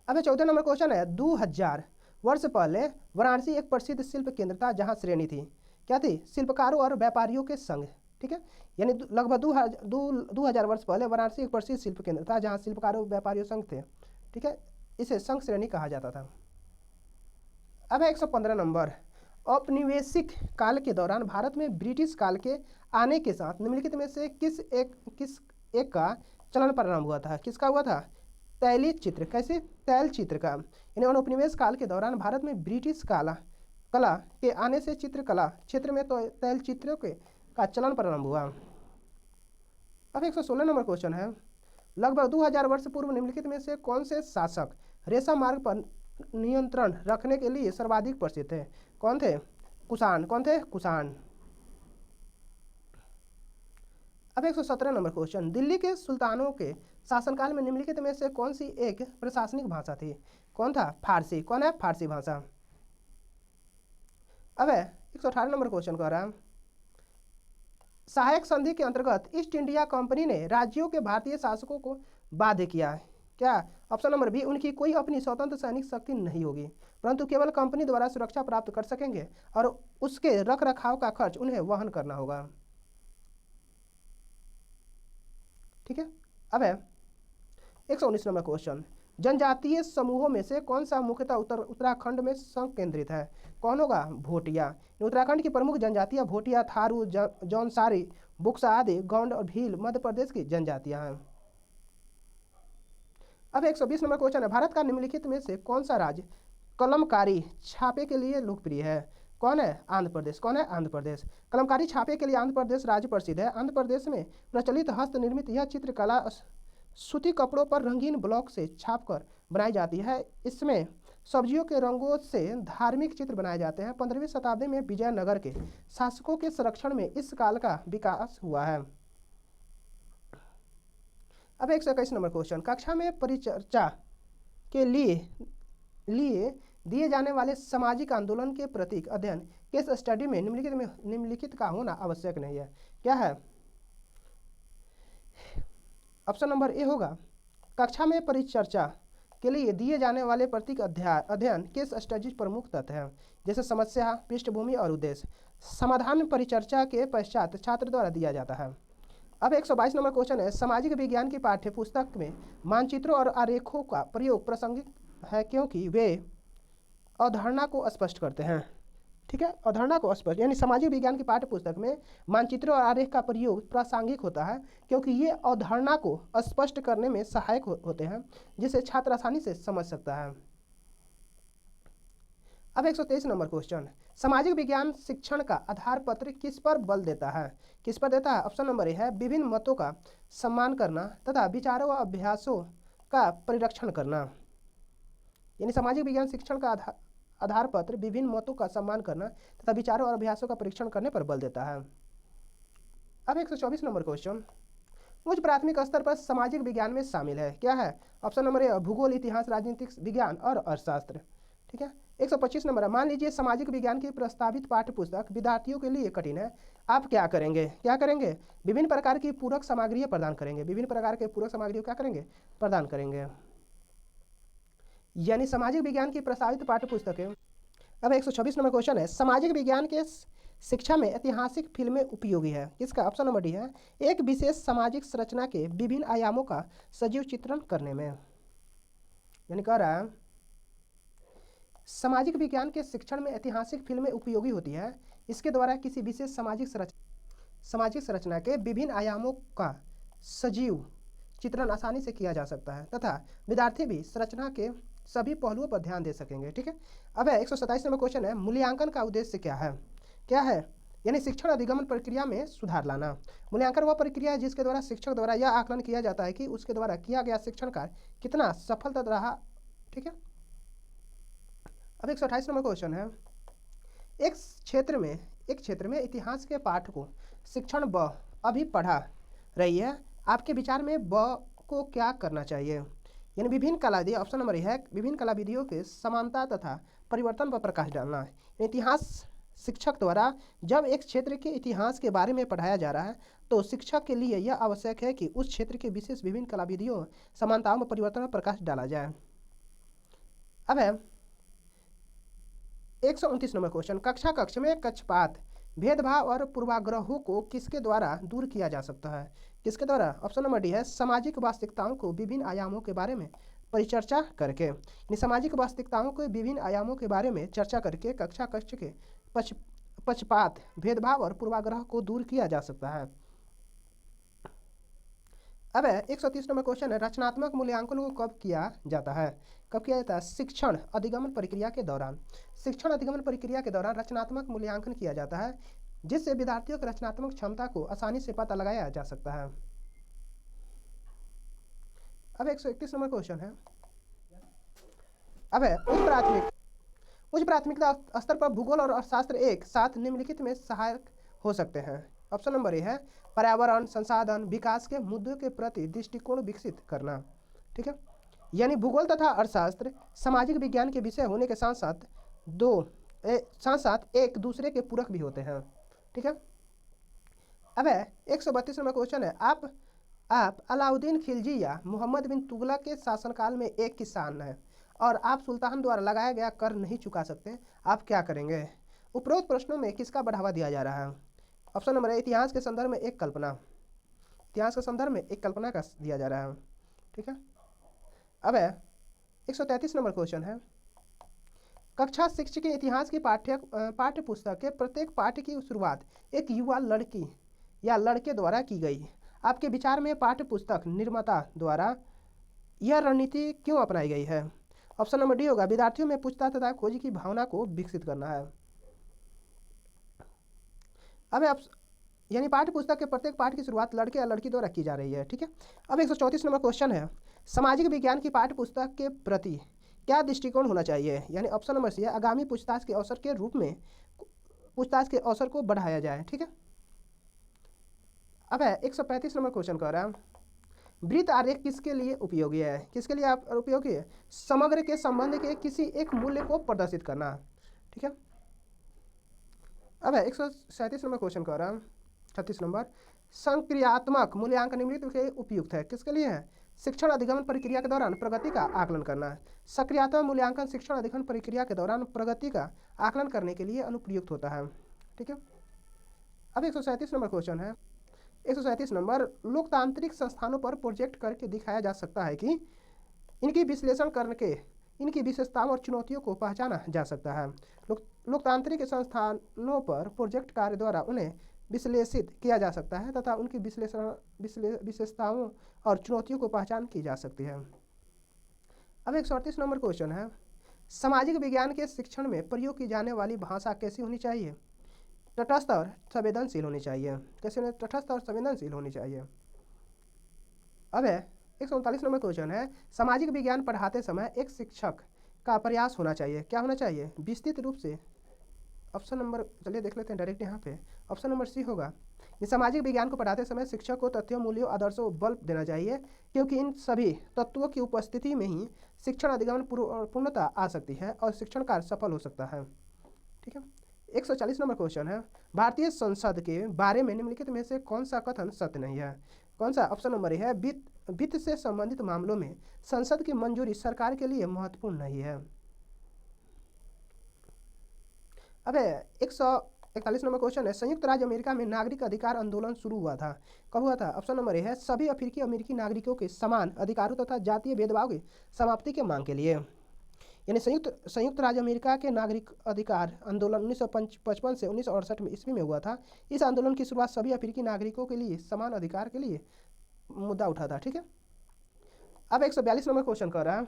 Speaker 1: अब 14 नंबर क्वेश्चन है, 2000 वर्ष पहले वाराणसी एक प्रसिद्ध शिल्प केंद्र था जहां श्रेणी थी, क्या थी? शिल्पकारों और व्यापारियों के संघ। ठीक है, यानी लगभग 2000 वर्ष पहले वाराणसी एक प्रसिद्ध शिल्प केंद्र था जहां शिल्पकारों और व्यापारियों संघ थे। ठीक है, इसे संघ श्रेणी कहा जाता था। अब है 115 नंबर, औपनिवेशिक काल के दौरान भारत में ब्रिटिश काल के आने के साथ निम्नलिखित में से किस एक का चलन प्रारंभ हुआ था? किसका हुआ था? तैली चित्र। कैसे? तैल चित्र का। यानी औपनिवेश काल के दौरान भारत में ब्रिटिश कला के आने से चित्रकला क्षेत्र में तो तैल चित्रों का चलन प्रारंभ हुआ। अब 116 नंबर क्वेश्चन है, लगभग 2000 वर्ष पूर्व निम्नलिखित में से कौन से शासक रेशम मार्ग पर नियंत्रण रखने के लिए सर्वाधिक प्रसिद्ध थे? कौन थे? कुषाण। कौन थे? कुषाण। अब 117 नंबर क्वेश्चन, दिल्ली के सुल्तानों के शासनकाल में निम्नलिखित में से कौन सी एक प्रशासनिक भाषा थी? कौन था? फारसी। कौन है? फारसी भाषा। अब है 118 नंबर क्वेश्चन कह रहा है, सहायक संधि के अंतर्गत ईस्ट इंडिया कंपनी ने राज्यों के भारतीय शासकों को बाध्य किया है, क्या? ऑप्शन नंबर बी, उनकी कोई अपनी स्वतंत्र सैनिक शक्ति नहीं होगी परंतु केवल कंपनी द्वारा सुरक्षा प्राप्त कर सकेंगे और उसके रख रखाव का खर्च उन्हें वहन करना होगा। ठीक है, अब है 119 नंबर क्वेश्चन, जनजातीय समूहों में से कौन सा मुख्यतः उत्तराखंड में संकेंद्रित है? कौन होगा? भोटिया। उत्तराखंड की प्रमुख जनजातियां भोटिया, थारू, जौनसारी, बुक्सा आदि गौंड और भील मध्य प्रदेश की जनजातियां हैं। अब 120 नंबर क्वेश्चन है, भारत का निम्नलिखित में से कौन सा राज्य कलमकारी छापे के लिए लोकप्रिय है? कौन है? आंध्र प्रदेश। कौन है? आंध्र प्रदेश। कलमकारी छापे के लिए आंध्र प्रदेश राज्य प्रसिद्ध है। आंध्र प्रदेश में प्रचलित हस्त निर्मित यह चित्रकला सूती कपड़ों पर रंगीन ब्लॉक से छापकर बनाई जाती है। इसमें सब्जियों के रंगों से धार्मिक चित्र बनाए जाते हैं। 15वीं शताब्दी में विजयनगर के शासकों के संरक्षण में इस काल का विकास हुआ है। अब 121 नंबर क्वेश्चन, कक्षा में परिचर्चा के लिए दिए जाने वाले सामाजिक आंदोलन के प्रतीक अध्ययन केस स्टडी में निम्नलिखित का होना आवश्यक नहीं है। क्या है? ऑप्शन नंबर ए होगा, कक्षा में परिचर्चा के लिए दिए जाने वाले प्रतीक अध्ययन केस स्टडीज प्रमुख तथ्य हैं, जैसे समस्या, पृष्ठभूमि और उद्देश्य। समाधान परिचर्चा के पश्चात छात्र द्वारा दिया जाता है। अब 122 नंबर क्वेश्चन है, सामाजिक विज्ञान की पाठ्य पुस्तक में मानचित्रों और आरेखों का प्रयोग प्रासंगिक है क्योंकि वे अवधारणा को स्पष्ट करते हैं। ठीक है, अवधारणा को स्पष्ट, यानी सामाजिक विज्ञान की पाठ्य पुस्तक में मानचित्र और आरेख का प्रयोग प्रासंगिक होता है क्योंकि ये अवधारणा को स्पष्ट करने में सहायक होते हैं, जिसे छात्र आसानी से समझ सकता है। अब 123 नंबर क्वेश्चन, सामाजिक विज्ञान शिक्षण का आधार पत्र किस पर बल देता है? किस पर देता है? ऑप्शन नंबर ए है, विभिन्न मतों का सम्मान करना तथा विचारों व अभ्यासों का परिरक्षण करना। यानी सामाजिक विज्ञान शिक्षण का आधार पत्र विभिन्न मतों का सम्मान करना तथा विचारों और अभ्यासों का परीक्षण करने पर बल देता है। अब 124 नंबर क्वेश्चन, उच्च प्राथमिक स्तर पर सामाजिक विज्ञान में शामिल है। क्या है? ऑप्शन नंबर ए भूगोल, इतिहास, राजनीतिक विज्ञान और अर्थशास्त्र। ठीक है, 125 नंबर, मान लीजिए सामाजिक विज्ञान की प्रस्तावित पाठ्य पुस्तक विद्यार्थियों के लिए कठिन है, आप क्या करेंगे? क्या करेंगे? विभिन्न प्रकार की पूरक सामग्रियां प्रदान करेंगे। विभिन्न प्रकार के पूरक सामग्रियों क्या करेंगे? प्रदान करेंगे। यानी सामाजिक विज्ञान की प्रस्तावित पाठ्य पुस्तकें। अब 126 नंबर क्वेश्चन है, सामाजिक विज्ञान के शिक्षा में ऐतिहासिक फिल्में उपयोगी है। किसका? ऑप्शन नंबर डी है, एक विशेष सामाजिक संरचना के विभिन्न आयामों का सजीव चित्रण करने में। यानी कह रहा है सामाजिक विज्ञान के शिक्षण में ऐतिहासिक फिल्में उपयोगी होती है। इसके द्वारा किसी विशेष सामाजिक संरचना के विभिन्न आयामों का सजीव चित्रण आसानी से किया जा सकता है तथा विद्यार्थी भी संरचना के सभी पहलुओं पर ध्यान दे सकेंगे। ठीक है, अब 127 नंबर क्वेश्चन है, मूल्यांकन का उद्देश्य क्या है? क्या है? यानी शिक्षण अधिगमन प्रक्रिया में सुधार लाना। मूल्यांकन वह प्रक्रिया है जिसके द्वारा शिक्षक द्वारा यह आकलन किया जाता है कि उसके द्वारा किया गया शिक्षण कार्य कितना सफल रहा। ठीक है, अब 128 नंबर क्वेश्चन है, एक क्षेत्र में इतिहास के पाठ को शिक्षण ब अभी पढ़ा रही है, आपके विचार में ब को क्या करना चाहिए? यानी विभिन्न कला विधि। ऑप्शन नंबर है, विभिन्न कला विधियों के समानता तथा परिवर्तन पर प्रकाश डालना। इतिहास शिक्षक द्वारा जब एक क्षेत्र के इतिहास के बारे में पढ़ाया जा रहा है तो शिक्षक के लिए यह आवश्यक है कि उस क्षेत्र के विशेष विभिन्न कला विधियों समानताओं में परिवर्तन पर प्रकाश डाला जाए। अब है 129 नंबर क्वेश्चन, कक्ष में कक्षपात, भेदभाव और पूर्वाग्रहों को किसके द्वारा दूर किया जा सकता है? किसके द्वारा? ऑप्शन नंबर डी है, सामाजिक वास्तविकताओं को विभिन्न आयामों के बारे में परिचर्चा करके। यानी सामाजिक वास्तविकताओं के विभिन्न आयामों के बारे में चर्चा करके कक्ष के पक्षपात, भेदभाव और पूर्वाग्रह को दूर किया जा सकता है। अब 130 नंबर क्वेश्चन है, रचनात्मक मूल्यांकन को कब किया जाता है? कब किया जाता है? शिक्षण अधिगमन प्रक्रिया के दौरान। शिक्षण अधिगमन प्रक्रिया के दौरान रचनात्मक मूल्यांकन किया जाता है जिससे विद्यार्थियों की रचनात्मक क्षमता को आसानी से पता लगाया जा सकता है। अब 131 नंबर क्वेश्चन है, अब उच्च प्राथमिकता स्तर पर भूगोल और अर्थशास्त्र एक साथ निम्नलिखित में सहायक हो सकते हैं। ऑप्शन नंबर ए है, पर्यावरण, संसाधन, विकास के मुद्दों के प्रति दृष्टिकोण विकसित करना। ठीक है, यानी भूगोल तथा अर्थशास्त्र सामाजिक विज्ञान के विषय होने के साथ साथ एक दूसरे के पूरक भी होते हैं। ठीक है, अब 132 नंबर क्वेश्चन है, आप अलाउद्दीन खिलजी या मोहम्मद बिन तुगलक के शासनकाल में एक किसान हैं और आप सुल्तान द्वारा लगाया गया कर नहीं चुका सकते, आप क्या करेंगे? उपरोक्त प्रश्नों में किसका बढ़ावा दिया जा रहा है? ऑप्शन नंबर है, इतिहास के संदर्भ में एक कल्पना। इतिहास के संदर्भ में एक कल्पना का दिया जा रहा है। ठीक है, अब 133 नंबर क्वेश्चन है, कक्षा शिक्षक के इतिहास की पाठ्य पुस्तक के प्रत्येक पाठ की शुरुआत एक युवा लड़की या लड़के द्वारा की गई। आपके विचार में पाठ्य पुस्तक निर्माता द्वारा यह रणनीति क्यों अपनाई गई है? ऑप्शन नंबर डी होगा, विद्यार्थियों में पूछताछ तथा खोज की भावना को विकसित करना है। अब यानी पाठ्य पुस्तक के प्रत्येक पाठ की शुरुआत लड़के या लड़की द्वारा की जा रही है। ठीक है, अब 134 नंबर क्वेश्चन है, सामाजिक विज्ञान की पाठ्य पुस्तक के प्रति क्या दृष्टिकोण होना चाहिए, यानी ऑप्शन नंबर सी है आगामी पूछताछ के अवसर के रूप में पूछताछ के अवसर को बढ़ाया जाए। ठीक है। अब है 135 नंबर क्वेश्चन कह रहा है वृत्त आरेख किसके लिए उपयोगी है, किसके लिए आप उपयोगी है, समग्र के संबंध के किसी एक मूल्य को प्रदर्शित करना। ठीक है। अब है 137 नंबर क्वेश्चन कह रहा है 36 नंबर संक्रियात्मक मूल्यांकन निम्नलिखित के उपयुक्त है, किसके लिए है, शिक्षण अधिगमन प्रक्रिया के दौरान प्रगति का आकलन करना है। सक्रियात्मक मूल्यांकन शिक्षण अधिगमन प्रक्रिया के दौरान प्रगति का आकलन करने के लिए अनुप्रयुक्त होता है। ठीक है। अब 137 नंबर क्वेश्चन है 137 नंबर लोकतांत्रिक संस्थानों पर प्रोजेक्ट करके दिखाया जा सकता है कि इनकी विश्लेषण करके इनकी विशेषताओं और चुनौतियों को पहचाना जा सकता है। लोकतांत्रिक संस्थानों पर प्रोजेक्ट कार्य द्वारा उन्हें विश्लेषित किया जा सकता है तथा उनकी विशेषताओं और चुनौतियों को पहचान की जा सकती है। अब 138 नंबर क्वेश्चन है सामाजिक विज्ञान के शिक्षण में प्रयोग की जाने वाली भाषा कैसी होनी चाहिए, तटस्थ और संवेदनशील होनी चाहिए। कैसे होने, तटस्थ और संवेदनशील होनी चाहिए। अब है 139 नंबर क्वेश्चन है सामाजिक विज्ञान पढ़ाते समय एक शिक्षक का प्रयास होना चाहिए, क्या होना चाहिए, विस्तृत रूप से। ऑप्शन नंबर चलिए देख लेते हैं डायरेक्ट यहाँ पे, ऑप्शन नंबर सी होगा। सामाजिक विज्ञान को पढ़ाते समय शिक्षक को तथ्यों, मूल्यों, आदर्शों को बल देना चाहिए क्योंकि इन सभी तत्वों की उपस्थिति में ही शिक्षण अधिगमन पूर्णता आ सकती है और शिक्षण कार्य सफल हो सकता है। ठीक है। 140 नंबर क्वेश्चन है भारतीय संसद के बारे में निम्नलिखित में से कौन सा कथन सत्य नहीं है, कौन सा, ऑप्शन नंबर ए है वित्त से संबंधित मामलों में संसद की मंजूरी सरकार के लिए महत्वपूर्ण नहीं है। अब 141 नंबर क्वेश्चन है संयुक्त राज्य अमेरिका में नागरिक अधिकार आंदोलन शुरू हुआ था, कब हुआ था, ऑप्शन नंबर ए है सभी अमेरिकी नागरिकों के समान अधिकारों तथा जातीय भेदभाव की समाप्ति के मांग के लिए। यानी संयुक्त राज्य अमेरिका के नागरिक अधिकार आंदोलन 1955 से 1968 में ईस्वी में हुआ था। इस आंदोलन की शुरुआत सभी अफ्रीकी नागरिकों के लिए समान अधिकार के लिए मुद्दा उठा था। ठीक है। अब 142 नंबर क्वेश्चन कर रहा है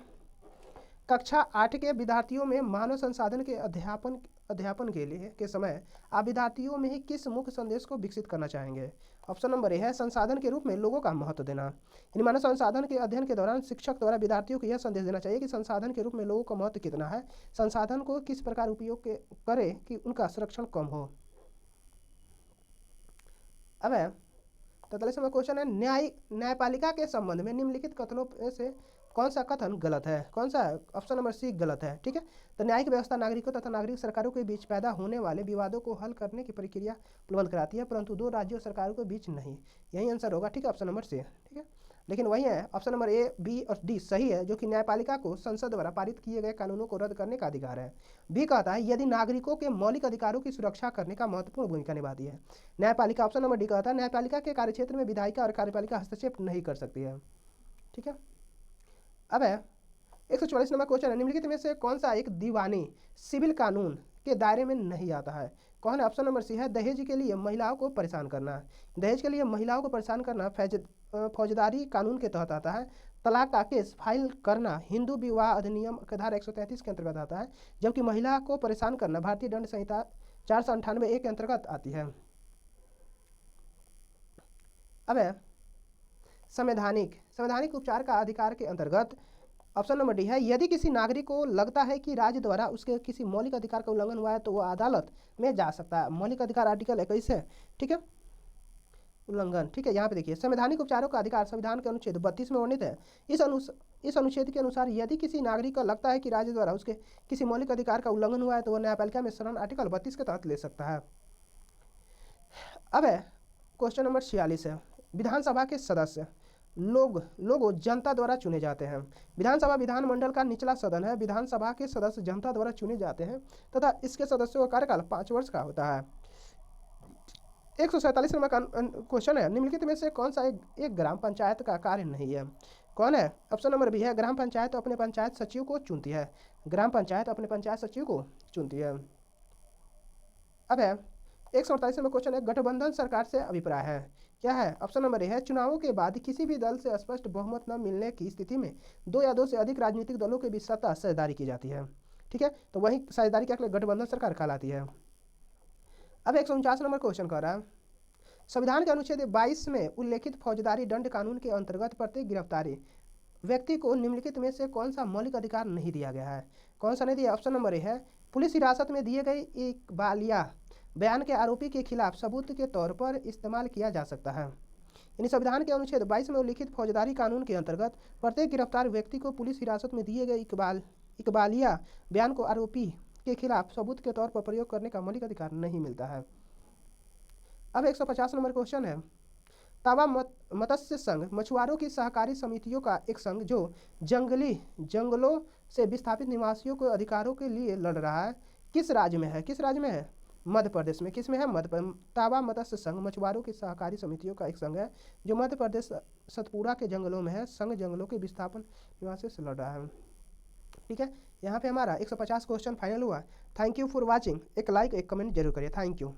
Speaker 1: कक्षा 8 के विद्यार्थियों में मानव संसाधन के अध्यापन के लिए के समय आप विद्यार्थियों में ही किस मुख्य संदेश को विकसित करना चाहेंगे। ऑप्शन नंबर ए है संसाधन के रूप में लोगों का महत्व देना। यानी मानव संसाधन के अध्ययन के दौरान शिक्षक द्वारा विद्यार्थियों को यह संदेश देना चाहिए कि संसाधन के रूप में लोगों का महत्व कितना है, संसाधन को किस प्रकार उपयोग करें कि उनका संरक्षण कम हो। अब है 43 नंबर क्वेश्चन है न्यायपालिका के संबंध में निम्नलिखित कथनों से कौन सा कथन गलत है, कौन सा, ऑप्शन नंबर सी गलत है। ठीक है। तो न्यायिक व्यवस्था नागरिकों तथा नागरिक सरकारों के बीच पैदा होने वाले विवादों को हल करने की प्रक्रिया उपलब्ध कराती है परंतु दो राज्यों सरकारों के बीच नहीं, यही आंसर होगा। ठीक है, ऑप्शन नंबर सी। ठीक है। लेकिन वही है ऑप्शन नंबर ए, बी और डी सही है, जो कि न्यायपालिका को संसद द्वारा पारित किए गए कानूनों को रद्द करने का अधिकार है। बी कहता है यदि नागरिकों के मौलिक अधिकारों की सुरक्षा करने का महत्वपूर्ण भूमिका निभाती है न्यायपालिका। ऑप्शन नंबर डी कहता है न्यायपालिका के कार्यक्षेत्र में विधायिका और कार्यपालिका हस्तक्षेप नहीं कर सकती है। ठीक है। अब है 144 नंबर क्वेश्चन है निम्नलिखित में से कौन सा एक दीवानी सिविल कानून के दायरे में नहीं आता है, कौन है, ऑप्शन नंबर सी है दहेज के लिए महिलाओं को परेशान करना। दहेज के लिए महिलाओं को परेशान करना फौजदारी कानून के तहत आता है। तलाक का केस फाइल करना हिंदू विवाह अधिनियम के धारा 133 के अंतर्गत आता है, जबकि महिला को परेशान करना भारतीय दंड संहिता 498 के अंतर्गत आती है। अब है संवैधानिक उपचार का अधिकार के अंतर्गत ऑप्शन नंबर डी है यदि किसी नागरिक को लगता है कि राज्य द्वारा उसके किसी मौलिक अधिकार का उल्लंघन हुआ है तो वह अदालत में जा सकता है। मौलिक अधिकार आर्टिकल 21 है। ठीक है, उल्लंघन। ठीक है, यहाँ पे देखिए संवैधानिक उपचारों का अधिकार संविधान के अनुच्छेद 32 में वर्णित है। इस अनुच्छेद के अनुसार यदि किसी नागरिक को लगता है कि राज्य द्वारा उसके किसी मौलिक अधिकार का उल्लंघन हुआ है तो वह न्यायपालिका में शरण आर्टिकल 32 के तहत ले सकता है। अब है क्वेश्चन नंबर 46 है विधानसभा के सदस्य लोग जनता द्वारा चुने जाते हैं। विधानसभा विधानमंडल का निचला सदन है। विधानसभा के सदस्य जनता द्वारा चुने जाते हैं तथा इसके सदस्यों का कार्यकाल 5 वर्ष का होता है। 147 नंबर का क्वेश्चन है निम्नलिखित में से कौन सा एक ग्राम पंचायत का कार्य नहीं है, कौन है, ऑप्शन नंबर बी है ग्राम पंचायत अपने पंचायत सचिव को चुनती है। ग्राम पंचायत अपने पंचायत सचिव को चुनती है। अब है 148 नंबर क्वेश्चन है गठबंधन सरकार से अभिप्राय है, क्या है, ऑप्शन नंबर ए है चुनावों के बाद किसी भी दल से स्पष्ट बहुमत न मिलने की स्थिति में 2 या 2 से अधिक राजनीतिक दलों के बीच सत्ता साझेदारी की जाती है। ठीक है, तो वही साझेदारी क्या गठबंधन सरकार कहलाती है। अब 149 नंबर क्वेश्चन कर रहा है संविधान के अनुच्छेद 22 में उल्लेखित फौजदारी दंड कानून के अंतर्गत प्रत्येक गिरफ्तारी व्यक्ति को निम्नलिखित में से कौन सा मौलिक अधिकार नहीं दिया गया है? कौन सा नहीं दिया? ऑप्शन नंबर ए है पुलिस हिरासत में दिए गए इकबालिया बयान के आरोपी के खिलाफ सबूत के तौर पर इस्तेमाल किया जा सकता है। यानी संविधान के अनुच्छेद 22 में उल्लिखित फौजदारी कानून के अंतर्गत प्रत्येक गिरफ्तार व्यक्ति को पुलिस हिरासत में दिए गए इकबालिया बयान को आरोपी के खिलाफ सबूत के तौर पर प्रयोग करने का मौलिक अधिकार नहीं मिलता है। अब 150 नंबर क्वेश्चन है, तावा मत्स्य संघ मछुआरों की सहकारी समितियों का एक संघ जो जंगलों से विस्थापित निवासियों के अधिकारों के लिए लड़ रहा है, किस राज्य में है? किस राज्य में है? मध्य प्रदेश में। किस में है? मध्य प्रदेश। तावा मत्स्य संघ मछुआरों की सहकारी समितियों का एक संघ है जो मध्य प्रदेश सतपुड़ा के जंगलों में है। संघ जंगलों के विस्थापन निवासियों से लड़ रहा है। ठीक है, यहाँ पे हमारा 150 क्वेश्चन फाइनल हुआ। Thank you for watching. एक लाइक एक कमेंट जरूर करिए। Thank you.